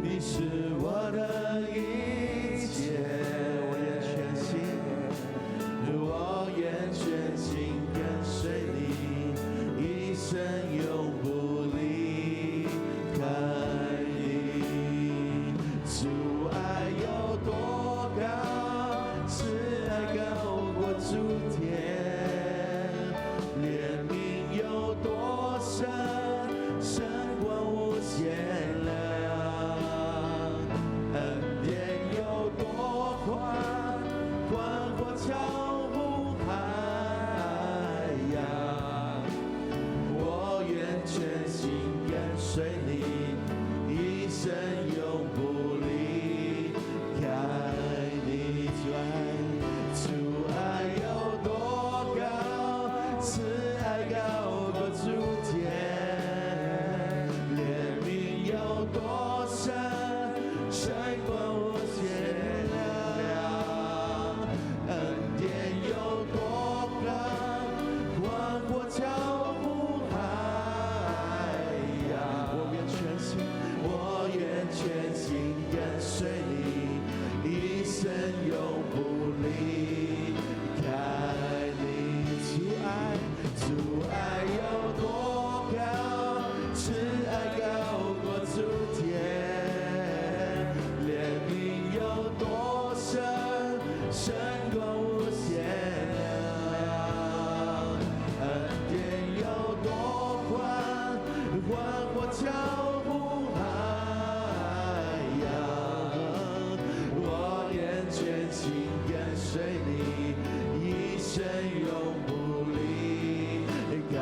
你是我的一切，我愿全心，我愿全心跟随你，一生永不离开你。主爱有多高，慈爱高过诸天，怜悯有多深，深过无限量，恩典有多宽，宽过超乎海洋。我愿全心跟随你，一生永不离开你。主爱有多高，慈爱高过诸天，怜悯有多深，深过无限量，恩典有多宽，宽过超乎海洋。我愿全心跟随你，一生永不离开你。主爱有多高，慈爱高过诸天，怜悯有多深，深过无限量，恩典有多宽，宽过超乎海洋。我愿全心跟随你，一生永不离开。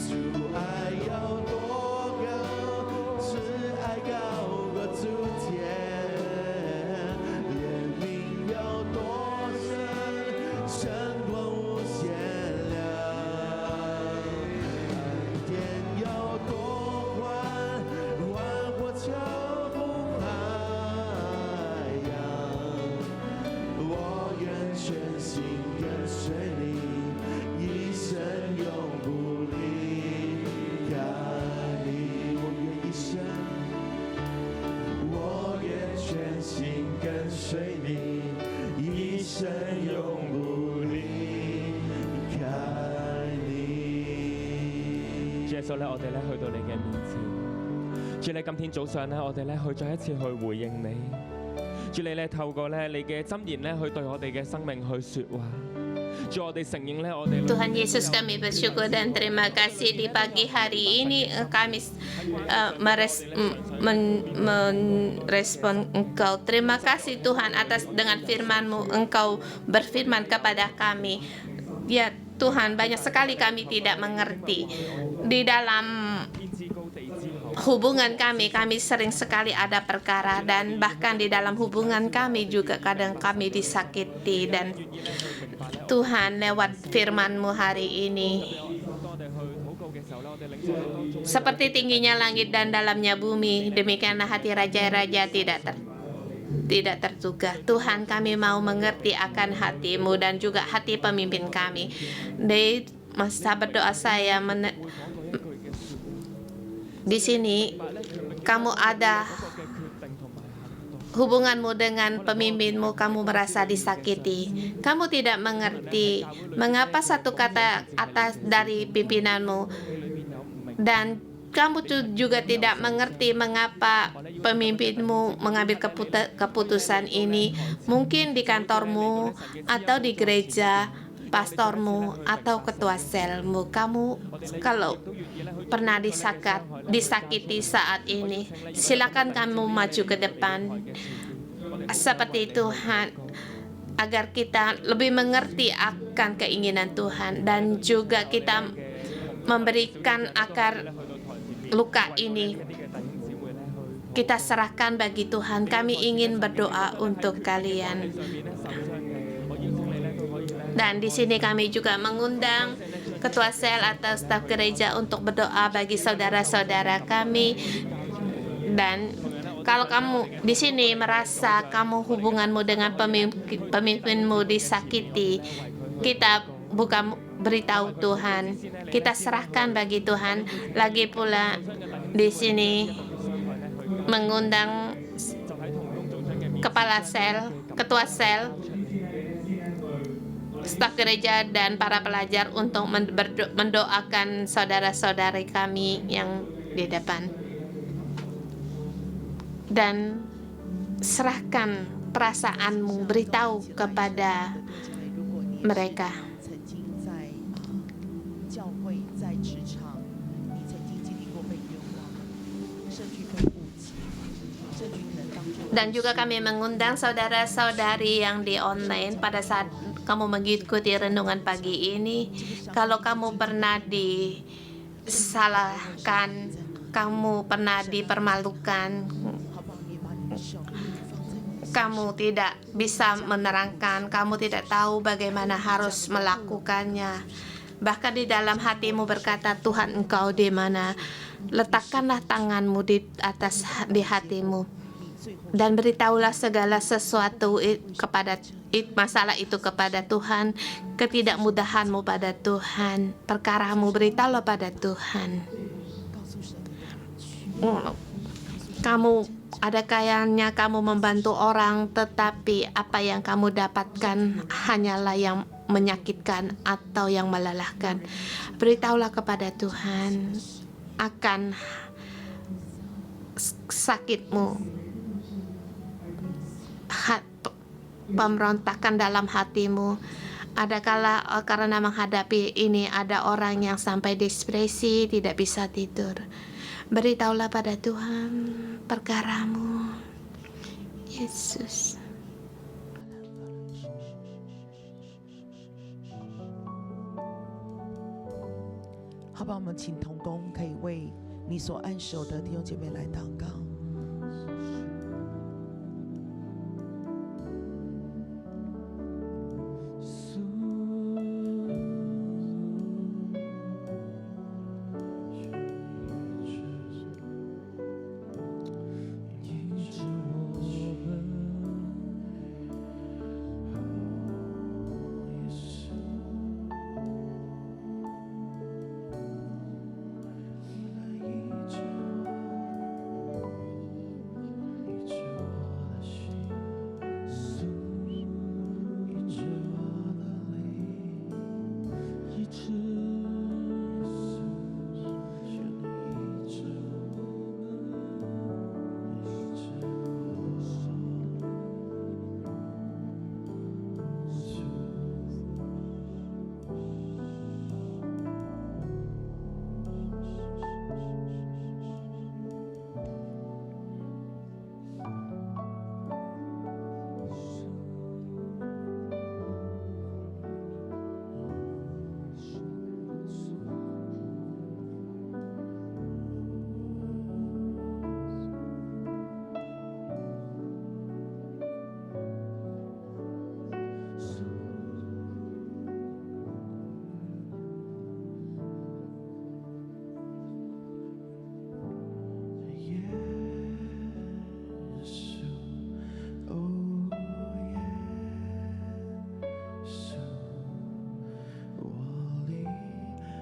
主爱有多高，慈爱高过诸天，怜悯有多深，深过无限量，恩典有多宽，宽过超乎海洋。我愿全心跟随你，一生永不离开你。我愿全心跟随你，一生永不離開你。主耶穌咧，我哋咧去到你嘅面前，主你今天早上咧，我哋咧去再一次去回應你，主你咧透過咧你嘅箴言咧去對我哋嘅生命去說話，主我哋承認咧我哋 Tuhan Yesus, kami bersyukur dan terima kasih di pagi hari ini kami merespon Engkau. Terima kasih Tuhan atas dengan firman-Mu Engkau berfirman kepada kami. Ya Tuhan, banyak sekali kami tidak mengerti. Di dalam hubungan kami sering sekali ada perkara, dan bahkan di dalam hubungan kami juga kadang kami disakiti. Dan Tuhan, lewat firman-Mu hari ini, seperti tingginya langit dan dalamnya bumi, demikianlah hati raja-raja tidak terduga. Tuhan, kami mau mengerti akan hati-Mu dan juga hati pemimpin kami. Di masa berdoa saya di sini, kamu ada hubunganmu dengan pemimpinmu, kamu merasa disakiti. Kamu tidak mengerti mengapa satu kata atas dari pimpinanmu, dan kamu juga tidak mengerti mengapa pemimpinmu mengambil keputusan ini. Mungkin di kantormu atau di gereja, pastormu atau ketua selmu. Kamu kalau pernah disakiti saat ini, silakan kamu maju ke depan seperti Tuhan, agar kita lebih mengerti akan keinginan Tuhan, dan juga kita memberikan akar luka ini kita serahkan bagi Tuhan. Kami ingin berdoa untuk kalian. Dan di sini kami juga mengundang ketua sel atau staf gereja untuk berdoa bagi saudara-saudara kami. Dan kalau kamu di sini merasa kamu hubunganmu dengan pemimpinmu disakiti, kita bukan beritahu Tuhan, kita serahkan bagi Tuhan. Lagi pula di sini mengundang kepala sel, ketua sel, staf gereja dan para pelajar untuk mendoakan saudara-saudari kami yang di depan. Dan serahkan perasaanmu, beritahu kepada mereka. Dan juga kami mengundang saudara-saudari yang di online pada saat kamu mengikuti renungan pagi ini. Kalau kamu pernah disalahkan, kamu pernah dipermalukan, kamu tidak bisa menerangkan, kamu tidak tahu bagaimana harus melakukannya. Bahkan di dalam hatimu berkata, Tuhan engkau di mana? Letakkanlah tanganmu di hatimu dan beritahulah segala sesuatu kepada masalah itu kepada Tuhan, ketidakmudahanmu pada Tuhan, perkaramu beritahulah pada Tuhan. Kamu ada kayaknya kamu membantu orang, tetapi apa yang kamu dapatkan hanyalah yang menyakitkan atau yang melelahkan. Beritahulah kepada Tuhan akan sakitmu, pemberontakan dalam hatimu. Adakala karena menghadapi ini ada orang yang sampai depresi, tidak bisa tidur. Beritahulah pada Tuhan perkaramu. Yesus. 好吧，我们请同工可以为你所按手的弟兄姐妹来祷告。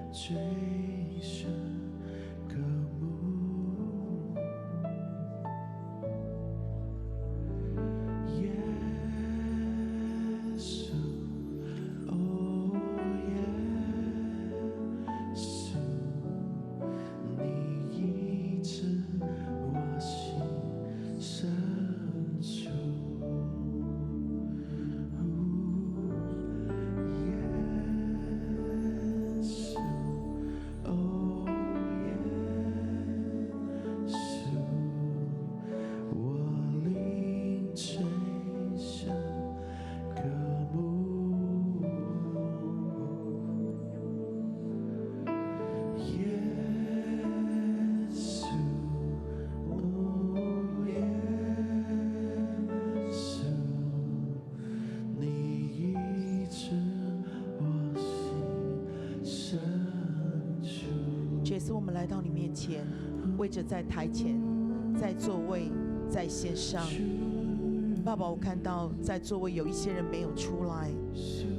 最深渴慕，耶稣，哦耶稣，你医治我心深处。耶稣。主耶稣，我们来到你面前，为着在台前、在座位、在线上，爸爸，我看到在座位有一些人没有出来，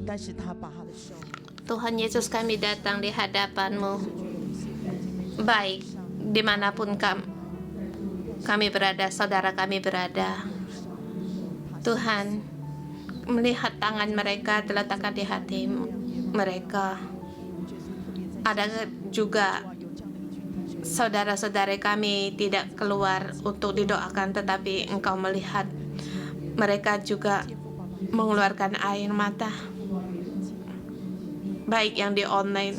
但是他把他的手。 Tuhan Yesus, kami datang di hadapan-Mu, baik dimanapun kami berada, saudara kami berada. Tuhan, melihat tangan mereka diletakkan di hati mereka. Ada juga saudara-saudara kami tidak keluar untuk didoakan, tetapi Engkau melihat mereka juga mengeluarkan air mata, baik yang di online.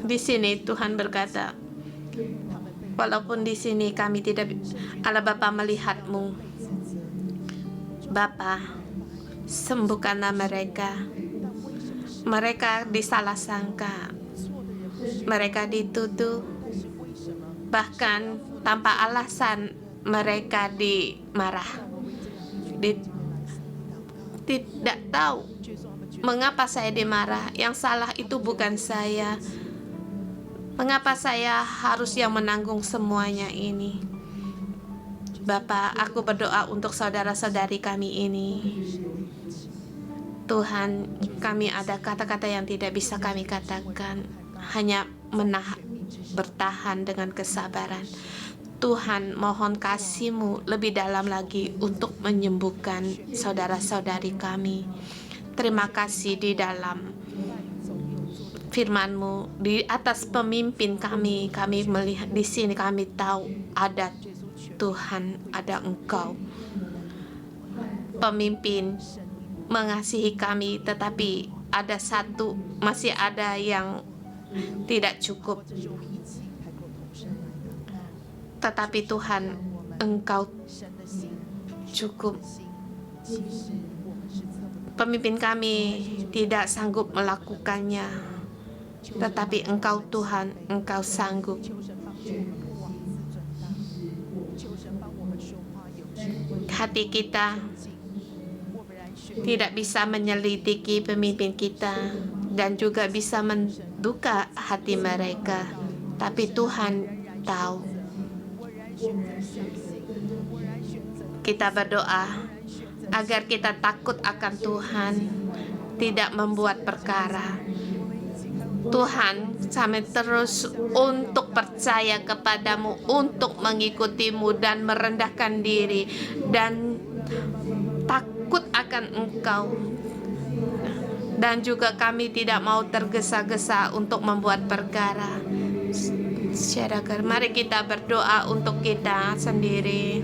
Di sini Tuhan berkata, walaupun di sini kami tidak, Allah Bapa melihat-Mu. Bapa, sembuhkanlah mereka. Mereka disalah sangka, mereka dituduh, bahkan tanpa alasan mereka dimarah. Tidak tahu mengapa saya dimarah. Yang salah itu bukan saya. Mengapa saya harus yang menanggung semuanya ini? Bapa, aku berdoa untuk saudara-saudari kami ini. Tuhan, kami ada kata-kata yang tidak bisa kami katakan, hanya bertahan dengan kesabaran. Tuhan, mohon kasih-Mu lebih dalam lagi untuk menyembuhkan saudara-saudari kami. Terima kasih di dalam firman-Mu, di atas pemimpin kami melihat di sini, kami tahu ada Tuhan, ada Engkau. Pemimpin mengasihi kami, tetapi masih ada yang tidak cukup. Tetapi Tuhan, Engkau cukup. Pemimpin kami tidak sanggup melakukannya, tetapi Engkau Tuhan, Engkau sanggup. Hati kita tidak bisa menyelidiki pemimpin kita dan juga bisa menduka hati mereka, tapi Tuhan tahu. Kita berdoa agar kita takut akan Tuhan, tidak membuat perkara. Tuhan, kami terus untuk percaya kepadamu, untuk mengikutimu dan merendahkan diri dan takut akan Engkau. Dan juga kami tidak mau tergesa-gesa untuk membuat perkara. Mari kita berdoa untuk kita sendiri.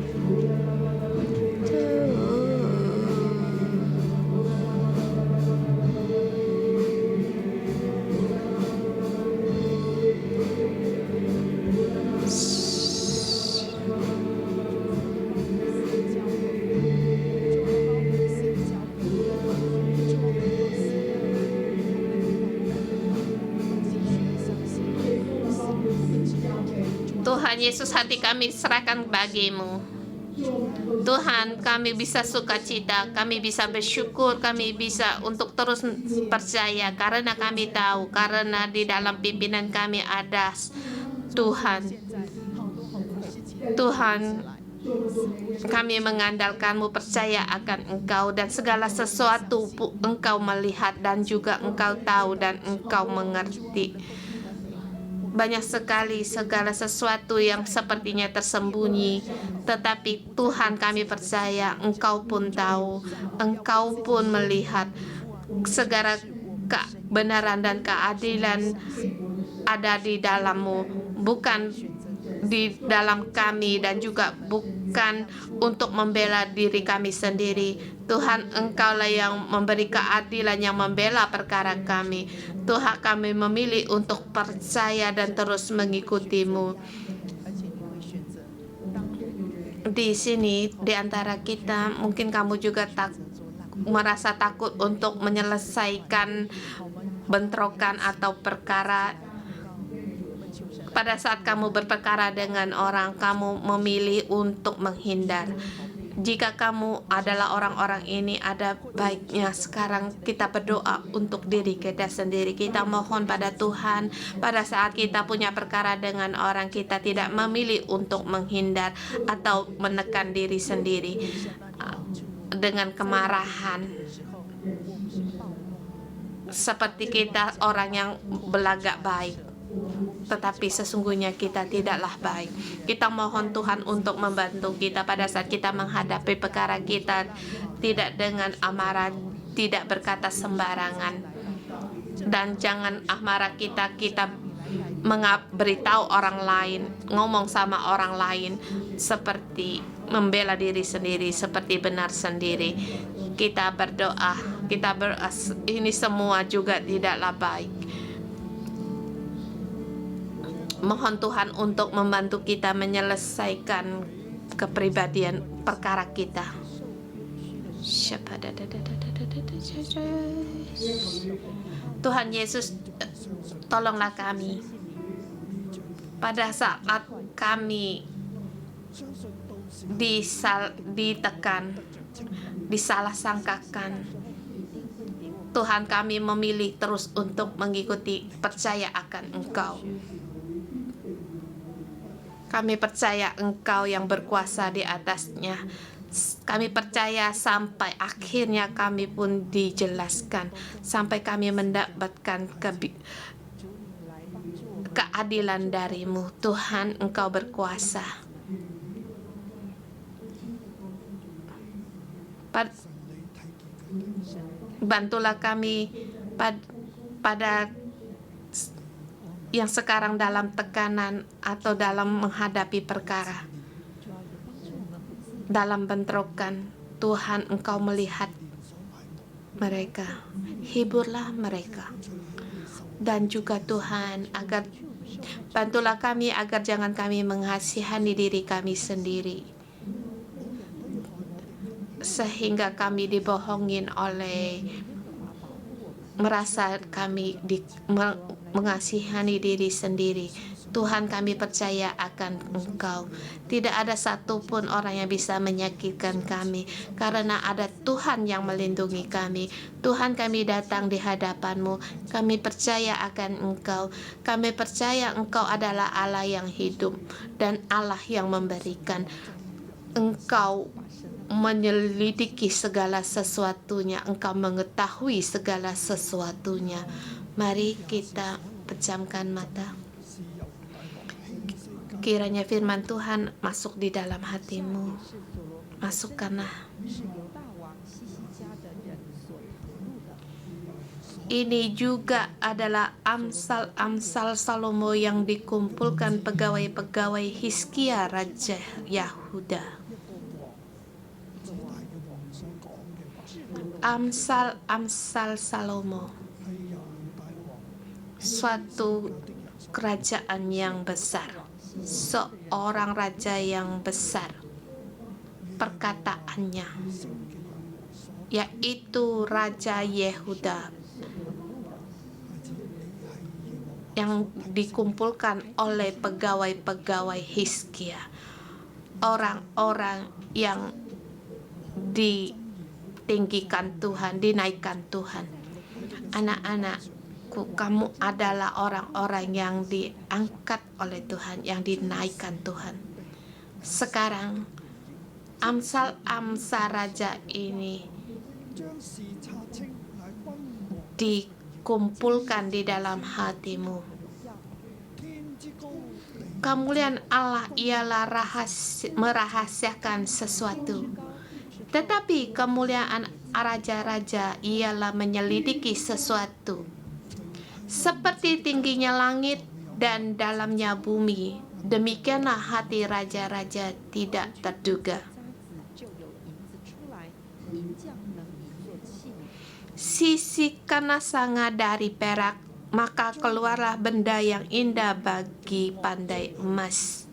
Tuhan Yesus, hati kami serahkan bagi-Mu. Tuhan, kami bisa sukacita, kami bisa bersyukur, kami bisa untuk terus percaya karena kami tahu, karena di dalam pimpinan kami ada Tuhan. Tuhan, kami mengandalkan-Mu, percaya akan Engkau, dan segala sesuatu Engkau melihat dan juga Engkau tahu dan Engkau mengerti. Banyak sekali segala sesuatu yang sepertinya tersembunyi, tetapi Tuhan, kami percaya Engkau pun tahu, Engkau pun melihat. Segala kebenaran dan keadilan ada di dalam-Mu, bukan di dalam kami, dan juga bukan untuk membela diri kami sendiri. Tuhan, Engkaulah yang memberi keadilan, yang membela perkara kami. Tuhan, kami memilih untuk percaya dan terus mengikutimu. Di sini, di antara kita, mungkin kamu juga merasa takut untuk menyelesaikan bentrokan atau perkara. Pada saat kamu berperkara dengan orang, kamu memilih untuk menghindar. Jika kamu adalah orang-orang ini, ada baiknya sekarang kita berdoa untuk diri kita sendiri. Kita mohon pada Tuhan, pada saat kita punya perkara dengan orang, kita tidak memilih untuk menghindar atau menekan diri sendiri dengan kemarahan. Seperti kita orang yang belagak baik, tetapi sesungguhnya kita tidaklah baik. Kita mohon Tuhan untuk membantu kita pada saat kita menghadapi perkara kita, tidak dengan amarah, tidak berkata sembarangan, dan jangan amarah kita beritahu orang lain, ngomong sama orang lain seperti membela diri sendiri, seperti benar sendiri. Kita berdoa, ini semua juga tidaklah baik. Mohon Tuhan untuk membantu kita menyelesaikan kepribadian perkara kita. Tuhan Yesus, tolonglah kami pada saat kami ditekan, disalah sangkakan. Tuhan, kami memilih terus untuk mengikuti, percaya akan Engkau. Kami percaya Engkau yang berkuasa di atasnya. Kami percaya sampai akhirnya kami pun dijelaskan, sampai kami mendapatkan keadilan darimu. Tuhan, Engkau berkuasa. Bantulah kami pada yang sekarang dalam tekanan atau dalam menghadapi perkara, dalam bentrokan. Tuhan, Engkau melihat mereka, hiburlah mereka. Dan juga Tuhan, agar bantulah kami agar jangan kami mengasihani diri kami sendiri, sehingga kami dibohongin oleh merasa kami mengasihani diri sendiri. Tuhan, kami percaya akan Engkau. Tidak ada satupun orang yang bisa menyakitkan kami, karena ada Tuhan yang melindungi kami. Tuhan, kami datang di hadapan-Mu. Kami percaya akan Engkau. Kami percaya Engkau adalah Allah yang hidup dan Allah yang memberikan. Engkau menyelidiki segala sesuatunya, Engkau mengetahui segala sesuatunya. Mari kita pejamkan mata. Kiranya firman Tuhan masuk di dalam hatimu. Masukkanlah. Ini juga adalah Amsal Salomo yang dikumpulkan pegawai-pegawai Hizkia Raja Yahuda. Amsal Salomo, suatu kerajaan yang besar, seorang raja yang besar. Perkataannya yaitu Raja Yehuda, yang dikumpulkan oleh pegawai-pegawai Hizkia, orang-orang yang ditinggikan Tuhan, dinaikkan Tuhan. Anak-anakku, kamu adalah orang-orang yang diangkat oleh Tuhan, yang dinaikkan Tuhan. Sekarang Amsal raja ini dikumpulkan di dalam hatimu. Kemuliaan Allah ialah merahasiakan sesuatu, tetapi kemuliaan raja-raja ialah menyelidiki sesuatu. Seperti tingginya langit dan dalamnya bumi, demikianlah hati raja-raja tidak terduga. Sisihkanlah sanga dari perak, maka keluarlah benda yang indah bagi pandai emas.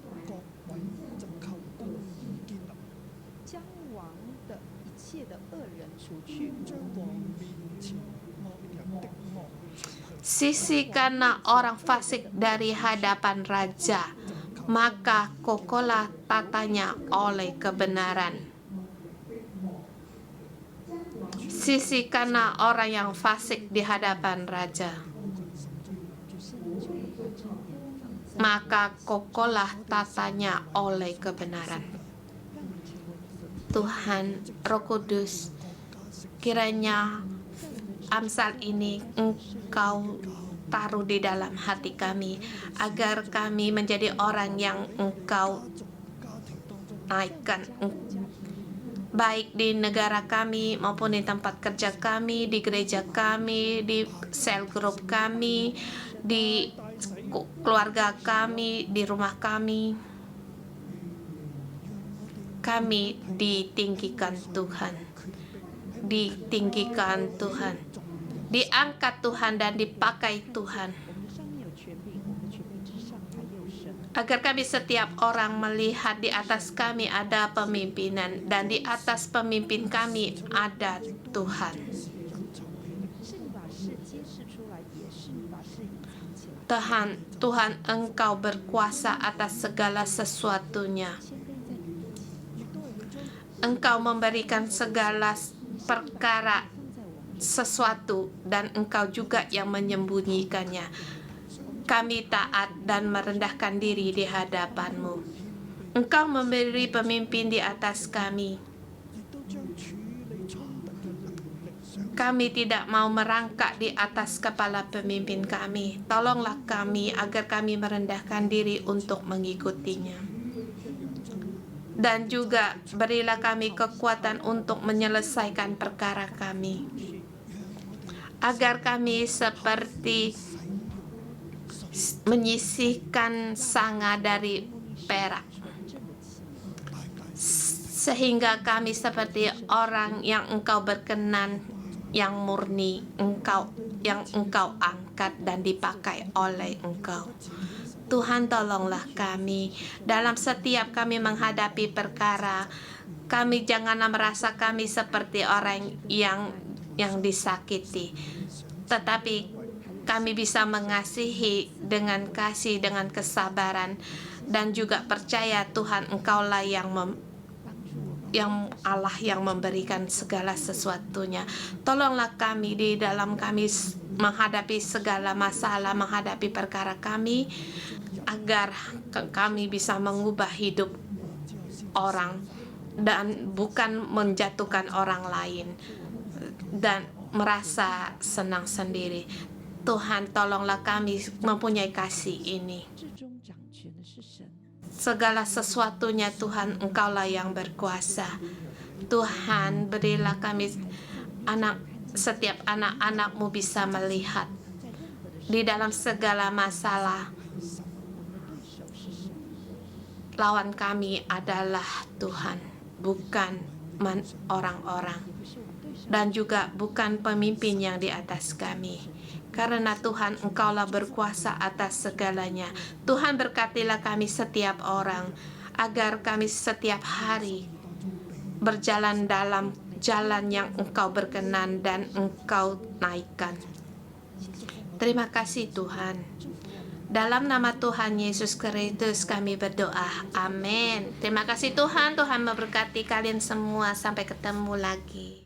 Sisihkanlah orang fasik dari hadapan raja, maka kokohlah tatanya oleh kebenaran. Sisihkanlah orang yang fasik di hadapan raja. Maka kokohlah tatanya oleh kebenaran. Tuhan Roh Kudus, kiranya Amsal ini Engkau taruh di dalam hati kami, agar kami menjadi orang yang Engkau naikkan, baik di negara kami maupun di tempat kerja kami, di gereja kami, di sel grup kami, di keluarga kami, di rumah kami. Kami ditinggikan Tuhan, ditinggikan Tuhan, diangkat Tuhan dan dipakai Tuhan, agar kami setiap orang melihat di atas kami ada pemimpinan dan di atas pemimpin kami ada Tuhan. Tuhan Engkau berkuasa atas segala sesuatunya. Engkau memberikan segala perkara sesuatu dan Engkau juga yang menyembunyikannya. Kami taat dan merendahkan diri di hadapan-Mu. Engkau memberi pemimpin di atas kami. Kami tidak mau merangkak di atas kepala pemimpin kami. Tolonglah kami agar kami merendahkan diri untuk mengikutinya. Dan juga berilah kami kekuatan untuk menyelesaikan perkara kami, agar kami seperti menyisihkan sanga dari perak, sehingga kami seperti orang yang Engkau berkenan, yang murni, yang Engkau angkat dan dipakai oleh Engkau. Tuhan, tolonglah kami dalam setiap kami menghadapi perkara. Kami janganlah merasa kami seperti orang yang disakiti, tetapi kami bisa mengasihi dengan kasih, dengan kesabaran, dan juga percaya Tuhan Engkaulah yang Allah yang memberikan segala sesuatunya. Tolonglah kami di dalam kami menghadapi segala masalah, menghadapi perkara kami, agar kami bisa mengubah hidup orang dan bukan menjatuhkan orang lain dan merasa senang sendiri. Tuhan, tolonglah kami mempunyai kasih ini. Segala sesuatunya Tuhan, Engkaulah yang berkuasa. Tuhan, berilah kami setiap anak-anak-Mu bisa melihat di dalam segala masalah. Lawan kami adalah Tuhan, bukan orang-orang, dan juga bukan pemimpin yang di atas kami. Karena Tuhan, Engkaulah berkuasa atas segalanya. Tuhan, berkatilah kami setiap orang, agar kami setiap hari berjalan dalam jalan yang Engkau berkenan dan Engkau naikkan. Terima kasih Tuhan. Dalam nama Tuhan Yesus Kristus kami berdoa. Amin. Terima kasih Tuhan. Tuhan memberkati kalian semua. Sampai ketemu lagi.